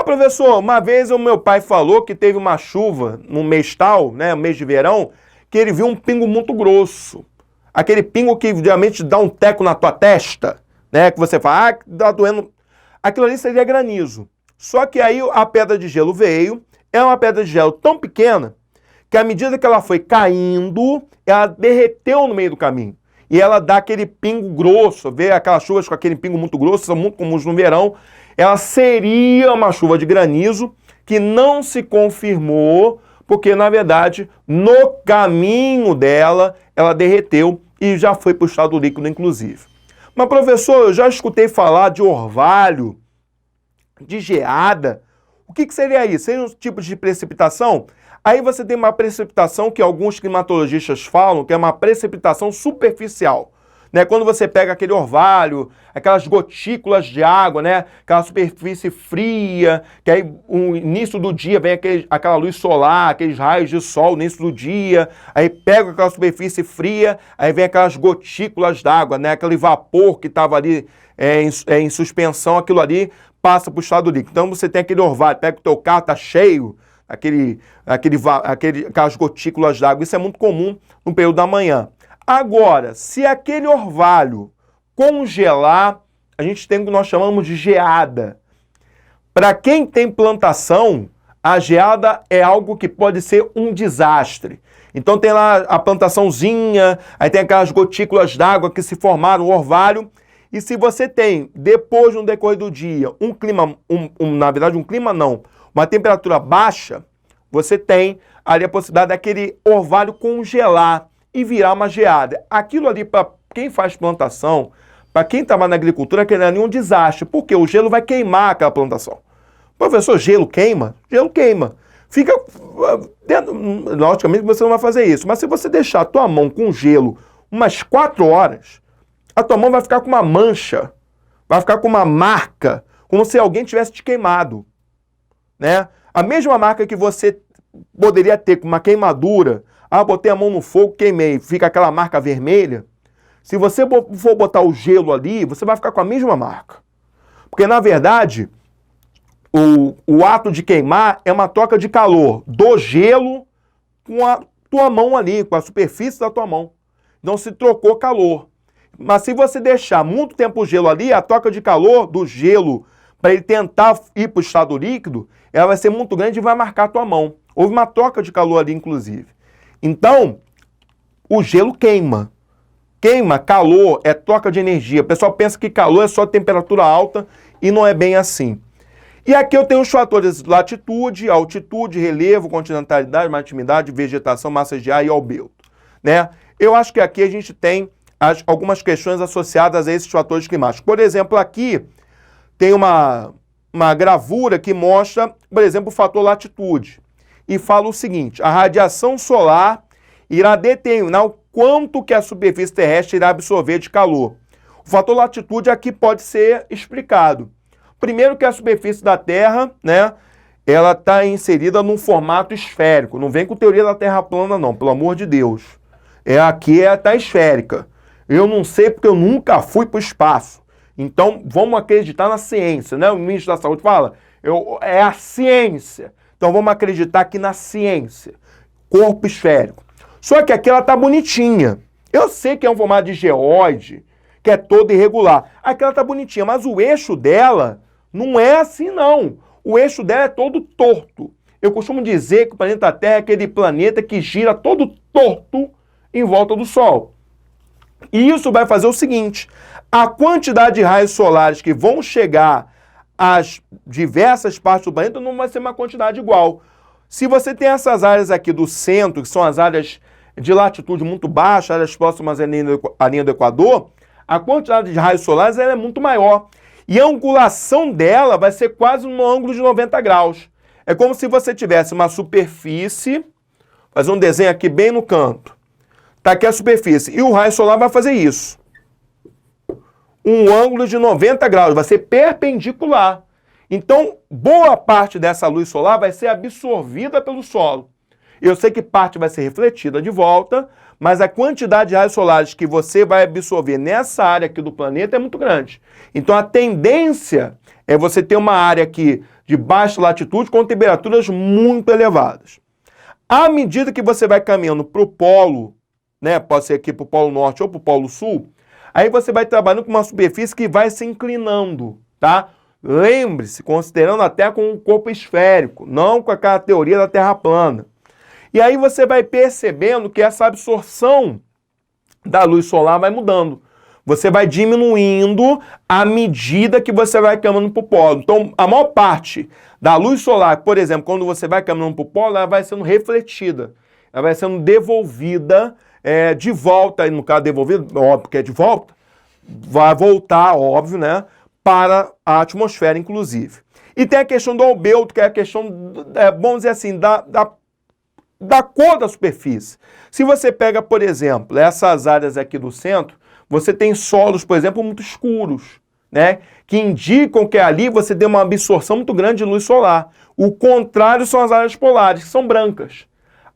Professor, uma vez o meu pai falou que teve uma chuva no mês tal, né, mês de verão, que ele viu um pingo muito grosso. Aquele pingo que geralmente dá um teco na tua testa, né, que você fala, tá doendo. Aquilo ali seria granizo. Só que aí a pedra de gelo veio, é uma pedra de gelo tão pequena, que à medida que ela foi caindo, ela derreteu no meio do caminho. E ela dá aquele pingo grosso, vê aquelas chuvas com aquele pingo muito grosso, são muito comuns no verão. Ela seria uma chuva de granizo que não se confirmou, porque, na verdade, no caminho dela, ela derreteu e já foi para o estado líquido, inclusive. Mas, professor, eu já escutei falar de orvalho, de geada. O que seria isso? Seria um tipo de precipitação? Aí você tem uma precipitação que alguns climatologistas falam que é uma precipitação superficial, né? Quando você pega aquele orvalho, aquelas gotículas de água, né? Aquela superfície fria, que aí no início do dia vem aquela luz solar, aqueles raios de sol no início do dia, aí pega aquela superfície fria, aí vem aquelas gotículas d'água, né? Aquele vapor que estava ali em suspensão, aquilo ali passa para o estado líquido. Então você tem aquele orvalho, pega o teu carro, tá cheio, aquelas gotículas d'água. Isso é muito comum no período da manhã. Agora, se aquele orvalho congelar, a gente tem o que nós chamamos de geada. Para quem tem plantação, a geada é algo que pode ser um desastre. Então tem lá a plantaçãozinha, aí tem aquelas gotículas d'água que se formaram, o orvalho. E se você tem, depois, no decorrer do dia, um clima, na verdade um clima não, uma temperatura baixa, você tem ali a possibilidade daquele orvalho congelar e virar uma geada. Aquilo ali, para quem faz plantação, para quem trabalha na agricultura, aquilo ali é um desastre, porque o gelo vai queimar aquela plantação. Professor, gelo queima? Gelo queima. Fica dentro, logicamente você não vai fazer isso, mas se você deixar a tua mão com gelo umas 4 horas, a tua mão vai ficar com uma mancha, vai ficar com uma marca, como se alguém tivesse te queimado, né? A mesma marca que você poderia ter com uma queimadura, botei a mão no fogo, queimei, fica aquela marca vermelha. Se você for botar o gelo ali, você vai ficar com a mesma marca. Porque, na verdade, o ato de queimar é uma troca de calor do gelo com a tua mão ali, com a superfície da tua mão. Então se trocou calor. Mas se você deixar muito tempo o gelo ali, a troca de calor do gelo para ele tentar ir para o estado líquido, ela vai ser muito grande e vai marcar a tua mão. Houve uma troca de calor ali, inclusive. Então, o gelo queima. Queima, calor, é troca de energia. O pessoal pensa que calor é só temperatura alta e não é bem assim. E aqui eu tenho os fatores latitude, altitude, relevo, continentalidade, maritimidade, vegetação, massas de ar e albedo, né? Eu acho que aqui a gente tem algumas questões associadas a esses fatores climáticos. Por exemplo, aqui tem uma gravura que mostra, por exemplo, o fator latitude. E fala o seguinte: a radiação solar irá determinar o quanto que a superfície terrestre irá absorver de calor. O fator latitude aqui pode ser explicado. Primeiro que a superfície da Terra, né, ela está inserida num formato esférico. Não vem com teoria da Terra plana, não, pelo amor de Deus. Aqui está esférica. Eu não sei porque eu nunca fui para o espaço. Então, vamos acreditar na ciência, né? O ministro da Saúde fala, é a ciência. Então, vamos acreditar aqui na ciência. Corpo esférico. Só que aqui ela está bonitinha. Eu sei que é um formato de geóide, que é todo irregular. Aqui ela está bonitinha, mas o eixo dela não é assim, não. O eixo dela é todo torto. Eu costumo dizer que o planeta Terra é aquele planeta que gira todo torto em volta do Sol. E isso vai fazer o seguinte: a quantidade de raios solares que vão chegar às diversas partes do planeta não vai ser uma quantidade igual. Se você tem essas áreas aqui do centro, que são as áreas de latitude muito baixa, áreas próximas à linha do Equador, a quantidade de raios solares ela é muito maior. E a angulação dela vai ser quase no ângulo de 90 graus. É como se você tivesse uma superfície, fazer um desenho aqui bem no canto. Está aqui a superfície. E o raio solar vai fazer isso. Um ângulo de 90 graus, vai ser perpendicular. Então, boa parte dessa luz solar vai ser absorvida pelo solo. Eu sei que parte vai ser refletida de volta, mas a quantidade de raios solares que você vai absorver nessa área aqui do planeta é muito grande. Então, a tendência é você ter uma área aqui de baixa latitude com temperaturas muito elevadas. À medida que você vai caminhando para o polo, né, pode ser aqui para o polo norte ou para o polo sul, aí você vai trabalhando com uma superfície que vai se inclinando, tá? Lembre-se, considerando a Terra como um corpo esférico, não com aquela teoria da Terra plana. E aí você vai percebendo que essa absorção da luz solar vai mudando. Você vai diminuindo à medida que você vai caminhando para o polo. Então, a maior parte da luz solar, por exemplo, quando você vai caminhando para o polo, ela vai sendo refletida. Ela vai sendo devolvida de volta, e no caso devolvida, óbvio que é de volta, vai voltar, óbvio, né, para a atmosfera, inclusive. E tem a questão do albedo, que é a questão, vamos dizer assim, da cor da superfície. Se você pega, por exemplo, essas áreas aqui do centro, você tem solos, por exemplo, muito escuros, né, que indicam que ali você tem uma absorção muito grande de luz solar. O contrário são as áreas polares, que são brancas.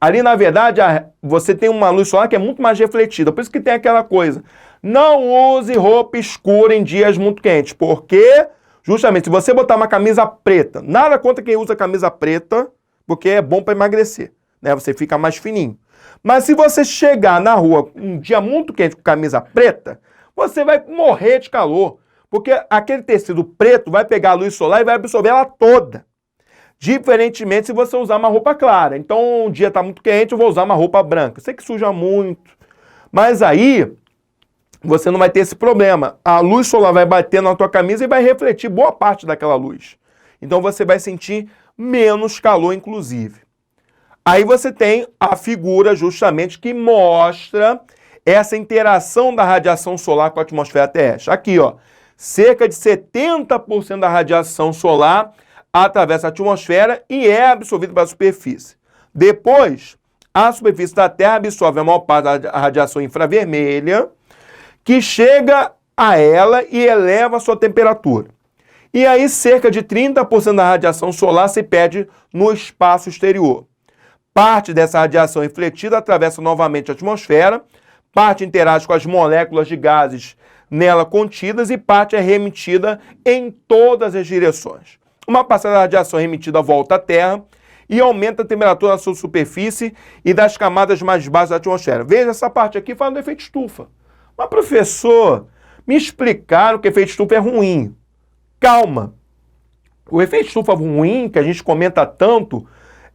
Ali, na verdade, você tem uma luz solar que é muito mais refletida. Por isso que tem aquela coisa. Não use roupa escura em dias muito quentes. Porque, justamente, se você botar uma camisa preta, nada contra quem usa camisa preta, porque é bom para emagrecer, né? Você fica mais fininho. Mas se você chegar na rua um dia muito quente com camisa preta, você vai morrer de calor, porque aquele tecido preto vai pegar a luz solar e vai absorver ela toda. Diferentemente se você usar uma roupa clara. Então, um dia está muito quente, eu vou usar uma roupa branca. Sei que suja muito, mas aí você não vai ter esse problema. A luz solar vai bater na tua camisa e vai refletir boa parte daquela luz. Então você vai sentir menos calor, inclusive. Aí você tem a figura justamente que mostra essa interação da radiação solar com a atmosfera terrestre. Aqui, ó, cerca de 70% da radiação solar atravessa a atmosfera e é absorvida pela superfície. Depois, a superfície da Terra absorve a maior parte da radiação infravermelha, que chega a ela e eleva a sua temperatura. E aí, cerca de 30% da radiação solar se perde no espaço exterior. Parte dessa radiação refletida atravessa novamente a atmosfera, parte interage com as moléculas de gases nela contidas e parte é remitida em todas as direções. Uma parcela da radiação remitida volta à Terra e aumenta a temperatura da sua superfície e das camadas mais baixas da atmosfera. Veja essa parte aqui falando do efeito estufa. Mas, professor, me explicaram que o efeito estufa é ruim. Calma. O efeito estufa ruim, que a gente comenta tanto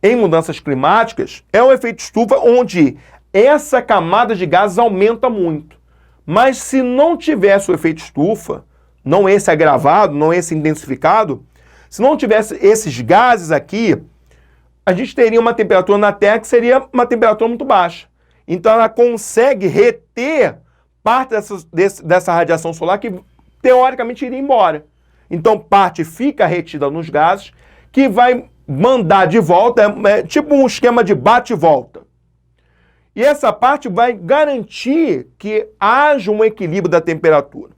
em mudanças climáticas, é um efeito estufa onde essa camada de gases aumenta muito. Mas se não tivesse o efeito estufa, não esse agravado, não esse intensificado, se não tivesse esses gases aqui, a gente teria uma temperatura na Terra que seria uma temperatura muito baixa. Então ela consegue reter parte dessa radiação solar que teoricamente iria embora. Então parte fica retida nos gases que vai mandar de volta, é tipo um esquema de bate e volta. E essa parte vai garantir que haja um equilíbrio da temperatura.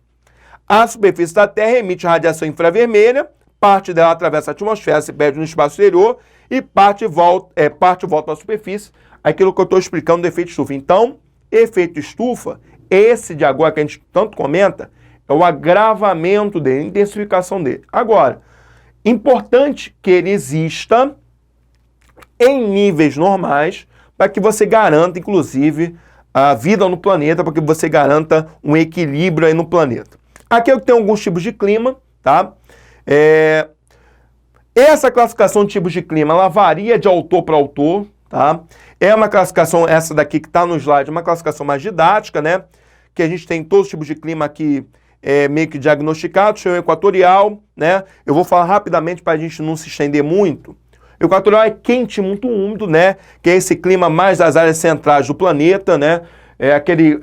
A superfície da Terra emite radiação infravermelha, parte dela atravessa a atmosfera, se perde no espaço exterior e parte volta para a superfície, aquilo que eu estou explicando do efeito estufa. Então, efeito estufa, esse de agora que a gente tanto comenta, é o agravamento dele, a intensificação dele. Agora, importante que ele exista em níveis normais para que você garanta, inclusive, a vida no planeta, para que você garanta um equilíbrio aí no planeta. Aqui eu tenho alguns tipos de clima, tá? Essa classificação de tipos de clima, ela varia de autor para autor, tá? É uma classificação, essa daqui que está no slide, uma classificação mais didática, né? Que a gente tem todos os tipos de clima aqui meio que diagnosticados, tem o equatorial, né? Eu vou falar rapidamente para a gente não se estender muito. O equatorial é quente, muito úmido, né? Que é esse clima mais das áreas centrais do planeta, né? É aquele,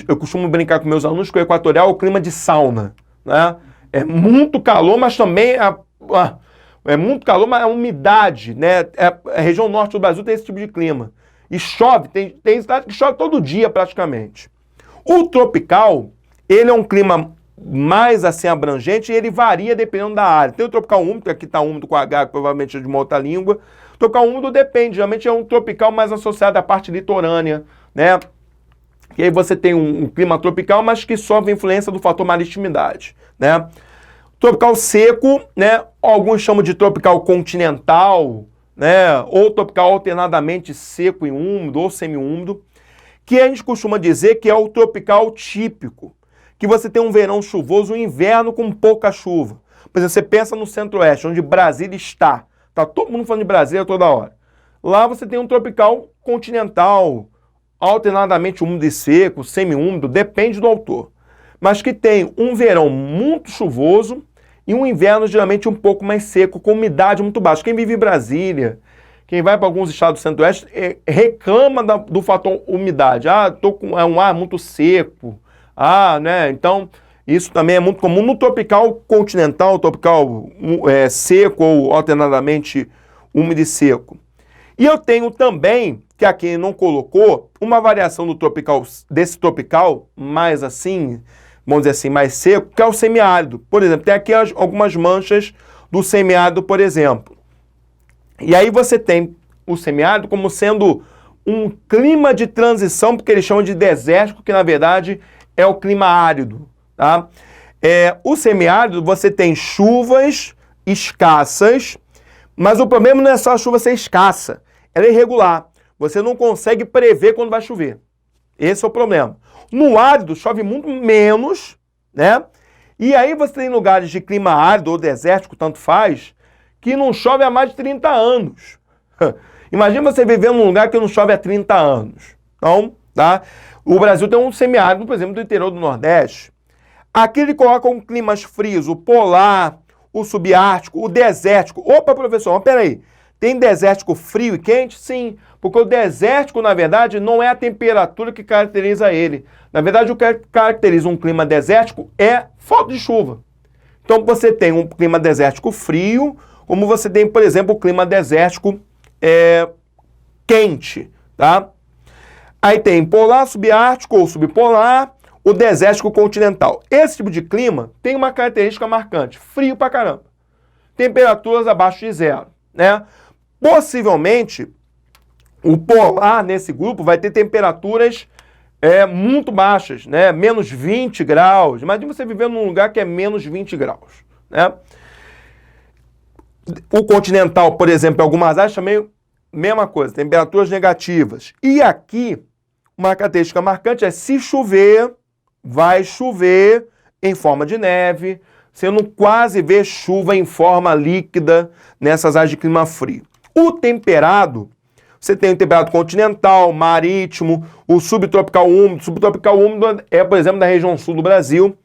eu costumo brincar com meus alunos que o equatorial é o clima de sauna, né? É muito calor, mas também é muito calor, mas a umidade, né? A região norte do Brasil tem esse tipo de clima. E chove, tem cidade que chove todo dia praticamente. O tropical, ele é um clima mais assim abrangente e ele varia dependendo da área. Tem o tropical úmido, que aqui está úmido com H, que provavelmente é de uma outra língua. O tropical úmido depende, geralmente é um tropical mais associado à parte litorânea, né? E aí você tem um clima tropical, mas que sofre influência do fator maritimidade, né? Tropical seco, né? Alguns chamam de tropical continental, né? Ou tropical alternadamente seco e úmido, ou semiúmido, que a gente costuma dizer que é o tropical típico, que você tem um verão chuvoso, um inverno com pouca chuva. Por exemplo, você pensa no centro-oeste, onde Brasília está. Tá todo mundo falando de Brasília toda hora. Lá você tem um tropical continental, alternadamente úmido e seco, semiúmido, depende do autor. Mas que tem um verão muito chuvoso e um inverno geralmente um pouco mais seco, com umidade muito baixa. Quem vive em Brasília, quem vai para alguns estados do centro-oeste, reclama do fator umidade. Tô com um ar muito seco. Né? Então, isso também é muito comum no tropical continental, tropical seco ou alternadamente úmido e seco. E eu tenho também, que aqui não colocou, uma variação do tropical, desse tropical mais assim, vamos dizer assim, mais seco, que é o semiárido. Por exemplo, tem aqui algumas manchas do semiárido, por exemplo. E aí você tem o semiárido como sendo um clima de transição, porque eles chamam de desértico, que na verdade é o clima árido, tá? O semiárido, você tem chuvas escassas, Mas o problema não é só a chuva ser escassa, ela é irregular. Você não consegue prever quando vai chover. Esse é o problema. No árido chove muito menos, né? E aí você tem lugares de clima árido ou desértico, tanto faz, que não chove há mais de 30 anos. Imagina você viver num lugar que não chove há 30 anos. Então, tá? O Brasil tem um semiárido, por exemplo, do interior do Nordeste. Aqui ele coloca um climas frios, o polar, o subártico, o desértico. Opa, professor, mas peraí. Tem desértico frio e quente? Sim, porque o desértico, na verdade, não é a temperatura que caracteriza ele. Na verdade, o que caracteriza um clima desértico é falta de chuva. Então, você tem um clima desértico frio, como você tem, por exemplo, o clima desértico quente, tá? Aí tem polar, subártico ou subpolar, o desértico continental. Esse tipo de clima tem uma característica marcante, frio pra caramba. Temperaturas abaixo de zero, né? Possivelmente, o polar nesse grupo vai ter temperaturas muito baixas, né? Menos 20 graus. Imagina você viver num lugar que é menos 20 graus, né? O continental, por exemplo, em algumas áreas também, mesma coisa, temperaturas negativas. E aqui, uma característica marcante é se chover, vai chover em forma de neve. Você não quase vê chuva em forma líquida nessas áreas de clima frio. O temperado, você tem o temperado continental, marítimo, o subtropical úmido. O subtropical úmido é, por exemplo, da região sul do Brasil.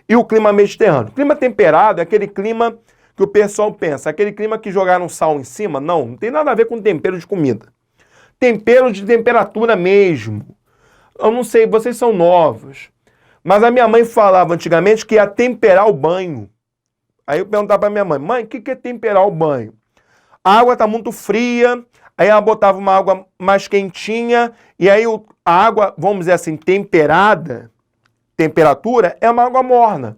E o clima mediterrâneo. O clima temperado é aquele clima que o pessoal pensa, aquele clima que jogaram sal em cima. Não tem nada a ver com tempero de comida. Tempero de temperatura mesmo. Eu não sei, vocês são novos. Mas a minha mãe falava antigamente que ia temperar o banho. Aí eu perguntava para minha mãe, o que é temperar o banho? A água está muito fria, aí ela botava uma água mais quentinha, e aí a água, vamos dizer assim, temperada, temperatura, é uma água morna.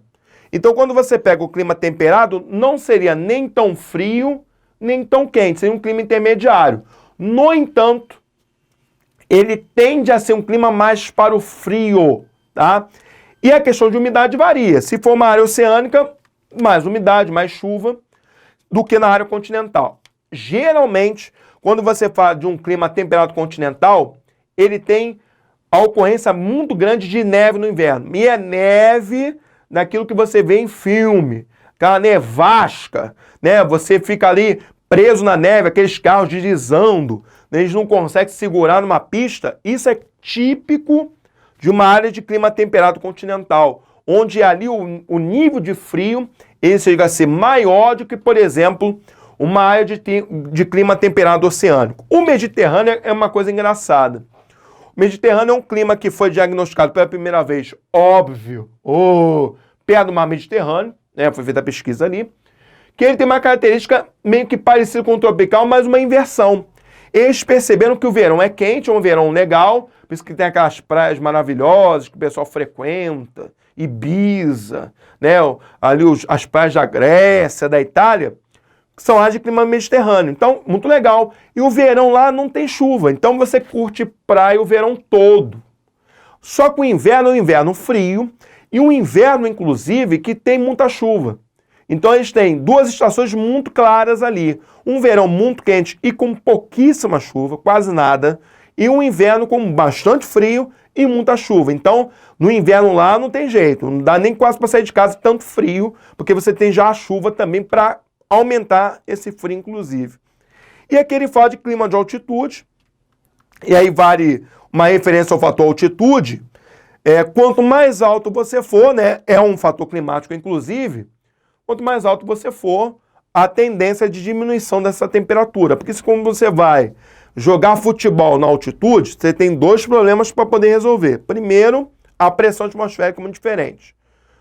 Então, quando você pega o clima temperado, não seria nem tão frio, nem tão quente, seria um clima intermediário. No entanto, ele tende a ser um clima mais para o frio, tá? E a questão de umidade varia. Se for uma área oceânica, mais umidade, mais chuva, do que na área continental. Geralmente, quando você fala de um clima temperado continental, ele tem a ocorrência muito grande de neve no inverno. E é neve daquilo que você vê em filme, aquela nevasca, né? Você fica ali preso na neve, aqueles carros deslizando, eles não conseguem segurar numa pista. Isso é típico de uma área de clima temperado continental, onde ali o nível de frio ele chega a ser maior do que, por exemplo, uma área de clima temperado oceânico. O Mediterrâneo é uma coisa engraçada. O Mediterrâneo é um clima que foi diagnosticado pela primeira vez, óbvio, perto do mar Mediterrâneo, né, foi feita a pesquisa ali, que ele tem uma característica meio que parecida com o tropical, mas uma inversão. Eles perceberam que o verão é quente, é um verão legal, por isso que tem aquelas praias maravilhosas que o pessoal frequenta, Ibiza, né, ali as praias da Grécia, da Itália, que são áreas de clima mediterrâneo. Então, muito legal. E o verão lá não tem chuva, então você curte praia o verão todo. Só que o inverno é um inverno frio e um inverno, inclusive, que tem muita chuva. Então, eles têm duas estações muito claras ali. Um verão muito quente e com pouquíssima chuva, quase nada, e um inverno com bastante frio e muita chuva. Então, no inverno lá não tem jeito, não dá nem quase para sair de casa tanto frio, porque você tem já a chuva também para aumentar esse frio, inclusive. E aqui ele fala de clima de altitude, e aí vale uma referência ao fator altitude. Quanto mais alto você for, né, é um fator climático, inclusive, quanto mais alto você for, a tendência é de diminuição dessa temperatura. Porque se como você vai jogar futebol na altitude, você tem dois problemas para poder resolver. Primeiro, a pressão atmosférica é muito diferente,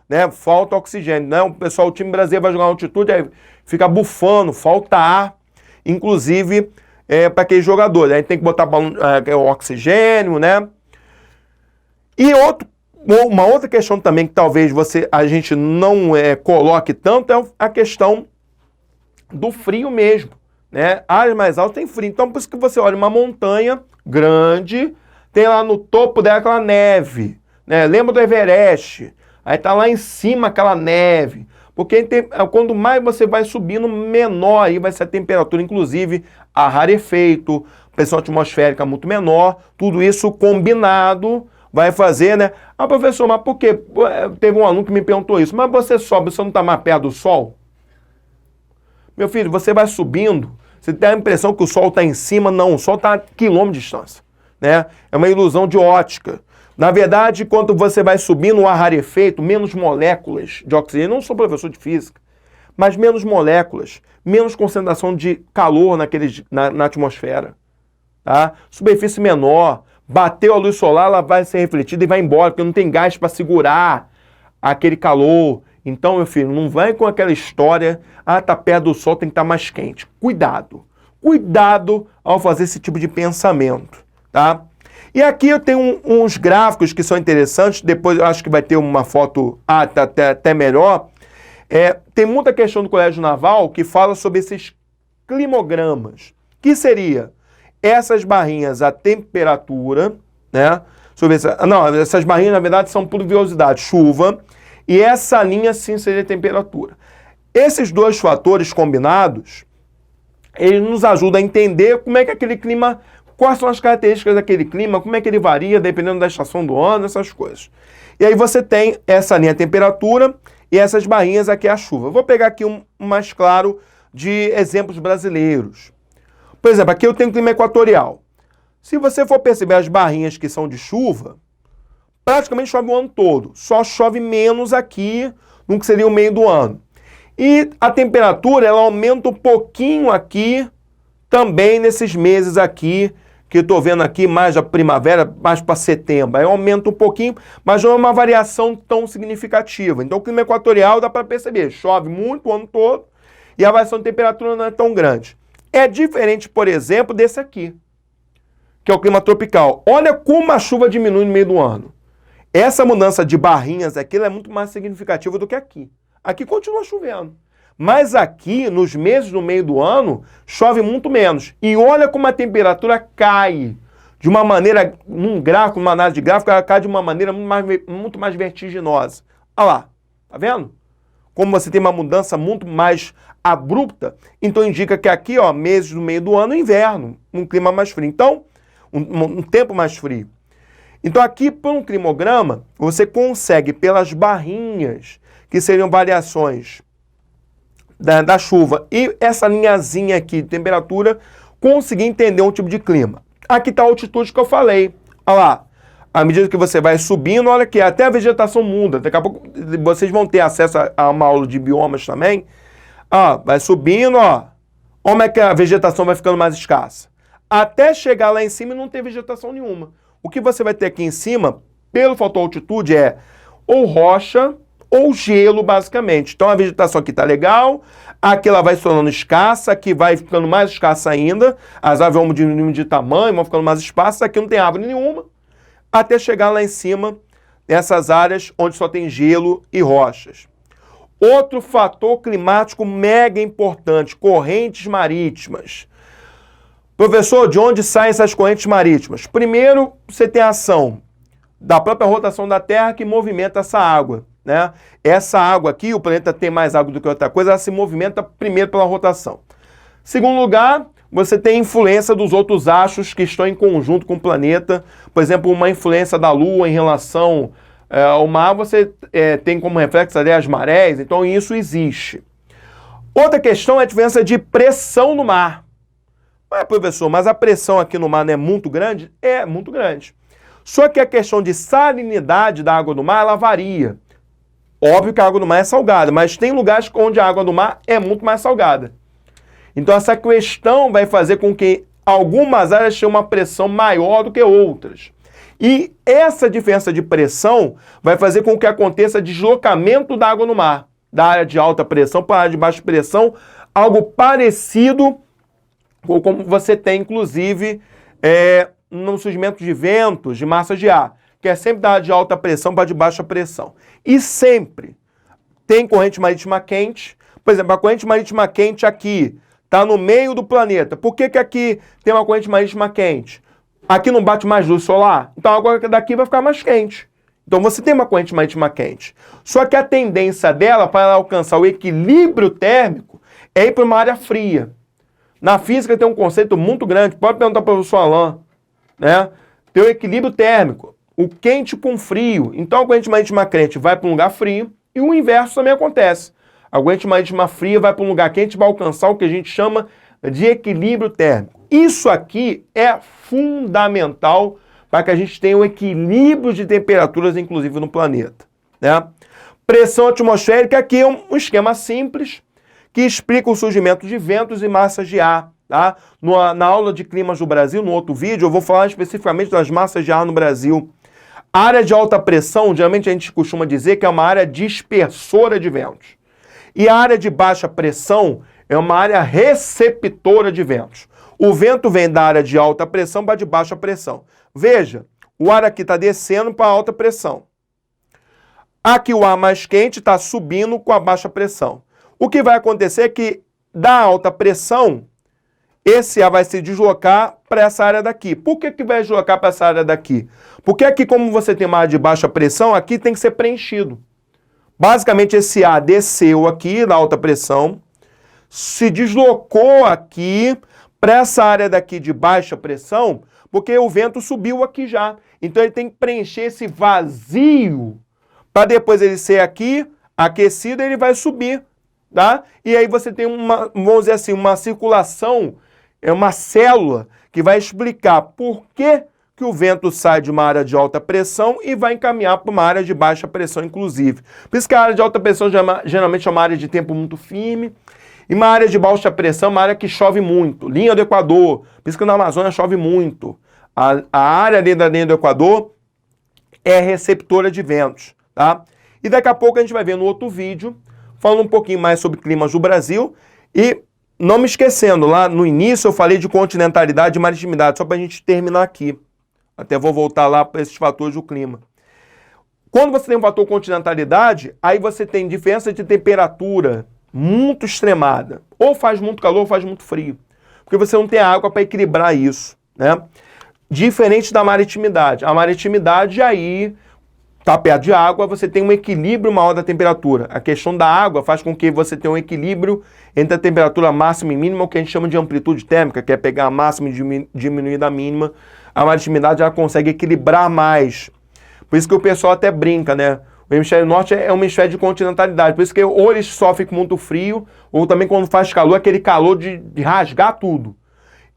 né? Falta oxigênio, né? O time brasileiro vai jogar na altitude, aí fica bufando, falta ar, inclusive para aqueles jogadores. Aí tem que botar o oxigênio, né? E uma outra questão também que talvez a gente não coloque tanto é a questão do frio mesmo, né? Áreas mais altas tem frio. Então, por isso que você olha uma montanha grande, tem lá no topo dela aquela neve, né? Lembra do Everest? Aí tá lá em cima aquela neve. Porque quando mais você vai subindo, menor aí vai ser a temperatura, inclusive a rarefeito, pressão atmosférica muito menor, tudo isso combinado vai fazer, né? Ah, professor, mas por quê? Teve um aluno que me perguntou isso, mas você sobe, você não está mais perto do Sol? Meu filho, você vai subindo, você tem a impressão que o Sol está em cima, não, o Sol está a quilômetro de distância, né? É uma ilusão de ótica. Na verdade, quando você vai subindo o ar rarefeito, menos moléculas de oxigênio, não sou professor de física, mas menos moléculas, menos concentração de calor na atmosfera. Tá? Superfície menor, bateu a luz solar, ela vai ser refletida e vai embora, porque não tem gás para segurar aquele calor. Então, meu filho, não vai com aquela história, tá perto do sol, tem que estar mais quente. Cuidado. Cuidado ao fazer esse tipo de pensamento, tá? E aqui eu tenho uns gráficos que são interessantes, depois eu acho que vai ter uma foto até melhor. Tem muita questão do Colégio Naval que fala sobre esses climogramas, que seria essas barrinhas, a temperatura, né? Essas barrinhas, na verdade, são pluviosidade, chuva, e essa linha, sim, seria a temperatura. Esses dois fatores combinados, eles nos ajudam a entender como é que aquele clima, quais são as características daquele clima, como é que ele varia, dependendo da estação do ano, essas coisas. E aí você tem essa linha temperatura e essas barrinhas aqui a chuva. Eu vou pegar aqui um mais claro de exemplos brasileiros. Por exemplo, aqui eu tenho clima equatorial. Se você for perceber as barrinhas que são de chuva, praticamente chove o ano todo. Só chove menos aqui, no que seria o meio do ano. E a temperatura, ela aumenta um pouquinho aqui, também nesses meses aqui, que eu estou vendo aqui, mais a primavera, mais para setembro. Aí aumenta um pouquinho, mas não é uma variação tão significativa. Então o clima equatorial dá para perceber, chove muito o ano todo e a variação de temperatura não é tão grande. É diferente, por exemplo, desse aqui, que é o clima tropical. Olha como a chuva diminui no meio do ano. Essa mudança de barrinhas aqui é muito mais significativa do que aqui. Aqui continua chovendo. Mas aqui, nos meses do meio do ano, chove muito menos. E olha como a temperatura cai de uma maneira, num gráfico, numa análise de gráfico, ela cai de uma maneira muito mais vertiginosa. Olha lá, tá vendo? Como você tem uma mudança muito mais abrupta, então indica que aqui, ó, meses do meio do ano, inverno, um clima mais frio. Então, um tempo mais frio. Então aqui, por um climograma, você consegue, pelas barrinhas, que seriam variações da chuva, e essa linhazinha aqui de temperatura, conseguir entender um tipo de clima. Aqui está a altitude que eu falei. Olha lá, à medida que você vai subindo, olha que até a vegetação muda. Daqui a pouco vocês vão ter acesso a uma aula de biomas também. Vai subindo, ó. Como é que a vegetação vai ficando mais escassa? Até chegar lá em cima e não ter vegetação nenhuma. O que você vai ter aqui em cima, pelo fator altitude, é ou rocha ou gelo, basicamente. Então a vegetação aqui está legal, aqui ela vai se tornando escassa, aqui vai ficando mais escassa ainda, as árvores vão diminuindo de tamanho, vão ficando mais esparsas, aqui não tem árvore nenhuma, até chegar lá em cima, nessas áreas onde só tem gelo e rochas. Outro fator climático mega importante, correntes marítimas. Professor, de onde saem essas correntes marítimas? Primeiro, você tem a ação da própria rotação da Terra que movimenta essa água, né? Essa água aqui, o planeta tem mais água do que outra coisa, ela se movimenta primeiro pela rotação. Segundo lugar, você tem influência dos outros astros que estão em conjunto com o planeta. Por exemplo, uma influência da Lua em relação ao mar, você tem como reflexo ali as marés, então isso existe. Outra questão é a diferença de pressão no mar. Professor, mas a pressão aqui no mar não é muito grande? É muito grande. Só que a questão de salinidade da água do mar, ela varia. Óbvio que a água do mar é salgada, mas tem lugares onde a água do mar é muito mais salgada. Então essa questão vai fazer com que algumas áreas tenham uma pressão maior do que outras. E essa diferença de pressão vai fazer com que aconteça deslocamento da água no mar, da área de alta pressão para a área de baixa pressão, algo parecido com como você tem, inclusive, no surgimento de ventos, de massas de ar, que é sempre da área de alta pressão para de baixa pressão. E sempre tem corrente marítima quente. Por exemplo, a corrente marítima quente aqui está no meio do planeta. Por que aqui tem uma corrente marítima quente? Aqui não bate mais luz solar? Então a água daqui vai ficar mais quente. Então você tem uma corrente marítima quente. Só que a tendência dela para ela alcançar o equilíbrio térmico é ir para uma área fria. Na física tem um conceito muito grande, pode perguntar para o professor Alain, né? Tem o equilíbrio térmico, o quente com frio. Então a corrente marítima quente vai para um lugar frio e o inverso também acontece. A corrente marítima fria vai para um lugar quente e vai alcançar o que a gente chama de equilíbrio térmico. Isso aqui é fundamental para que a gente tenha um equilíbrio de temperaturas, inclusive no planeta, né? Pressão atmosférica aqui é um esquema simples que explica o surgimento de ventos e massas de ar, tá? Na aula de climas do Brasil, no outro vídeo, eu vou falar especificamente das massas de ar no Brasil. A área de alta pressão, geralmente a gente costuma dizer que é uma área dispersora de ventos. E a área de baixa pressão é uma área receptora de ventos. O vento vem da área de alta pressão para de baixa pressão. Veja, o ar aqui está descendo para alta pressão. Aqui o ar mais quente está subindo com a baixa pressão. O que vai acontecer é que da alta pressão, esse ar vai se deslocar para essa área daqui. Por que vai deslocar para essa área daqui? Porque aqui, como você tem uma área de baixa pressão, aqui tem que ser preenchido. Basicamente, esse ar desceu aqui da alta pressão, se deslocou aqui para essa área daqui de baixa pressão, porque o vento subiu aqui já. Então ele tem que preencher esse vazio para depois ele ser aqui aquecido, ele vai subir, tá? E aí você tem uma, vamos dizer assim, uma circulação, é uma célula que vai explicar por que o vento sai de uma área de alta pressão e vai encaminhar para uma área de baixa pressão, inclusive. Por isso que a área de alta pressão geralmente é uma área de tempo muito firme, e uma área de baixa pressão é uma área que chove muito, linha do Equador. Por isso que na Amazônia chove muito. A área ali da linha do Equador é receptora de ventos, tá? E daqui a pouco a gente vai ver no outro vídeo, falando um pouquinho mais sobre climas do Brasil. E não me esquecendo, lá no início eu falei de continentalidade e maritimidade, só para a gente terminar aqui. Até vou voltar lá para esses fatores do clima. Quando você tem um fator continentalidade, aí você tem diferença de temperatura muito extremada. Ou faz muito calor ou faz muito frio. Porque você não tem água para equilibrar isso, né? Diferente da maritimidade. A maritimidade aí está perto de água, você tem um equilíbrio maior da temperatura. A questão da água faz com que você tenha um equilíbrio entre a temperatura máxima e mínima, o que a gente chama de amplitude térmica, que é pegar a máxima e diminuir da mínima. A maritimidade ela consegue equilibrar mais. Por isso que o pessoal até brinca, né? O hemisfério norte é um hemisfério de continentalidade, por isso que ou eles sofrem com muito frio, ou também quando faz calor, aquele calor de rasgar tudo.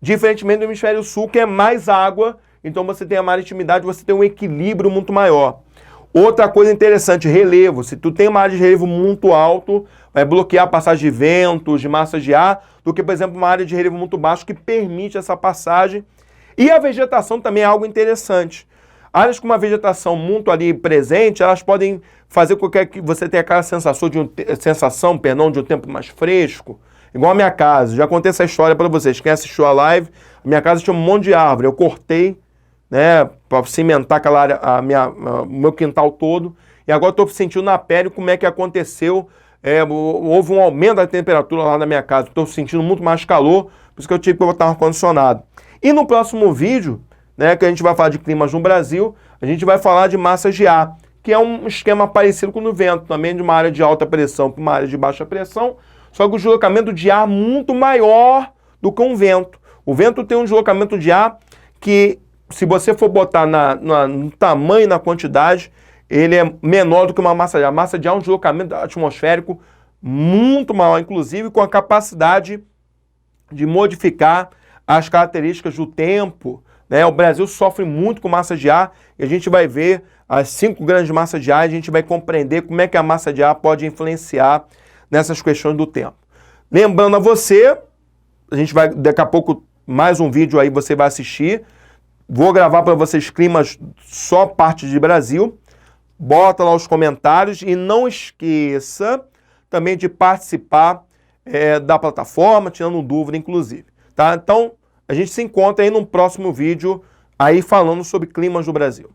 Diferentemente do hemisfério sul, que é mais água, então você tem a maritimidade, você tem um equilíbrio muito maior. Outra coisa interessante, relevo. Se tu tem uma área de relevo muito alto, vai bloquear a passagem de ventos, de massas de ar, do que, por exemplo, uma área de relevo muito baixo que permite essa passagem. E a vegetação também é algo interessante. Áreas com uma vegetação muito ali presente, elas podem fazer com que você tenha aquela sensação de um tempo mais fresco. Igual a minha casa. Já contei essa história para vocês. Quem assistiu a live, a minha casa tinha um monte de árvore. Eu cortei, né, para cimentar aquela área, o meu quintal todo. E agora estou sentindo na pele como é que aconteceu. Houve um aumento da temperatura lá na minha casa. Estou sentindo muito mais calor, por isso que eu tive que botar um ar-condicionado. E no próximo vídeo, né, que a gente vai falar de climas no Brasil, a gente vai falar de massas de ar, que é um esquema parecido com o do vento, também de uma área de alta pressão para uma área de baixa pressão, só que o deslocamento de ar muito maior do que um vento. O vento tem um deslocamento de ar que, se você for botar no tamanho e na quantidade, ele é menor do que uma massa de ar. A massa de ar é um deslocamento atmosférico muito maior, inclusive com a capacidade de modificar as características do tempo, né? O Brasil sofre muito com massa de ar e a gente vai ver as 5 grandes massas de ar, a gente vai compreender como é que a massa de ar pode influenciar nessas questões do tempo. Lembrando a você, a gente vai, daqui a pouco, mais um vídeo aí você vai assistir. Vou gravar para vocês climas só parte de Brasil. Bota lá os comentários e não esqueça também de participar da plataforma, tirando dúvida, inclusive. Tá? Então, a gente se encontra aí num próximo vídeo aí falando sobre climas do Brasil.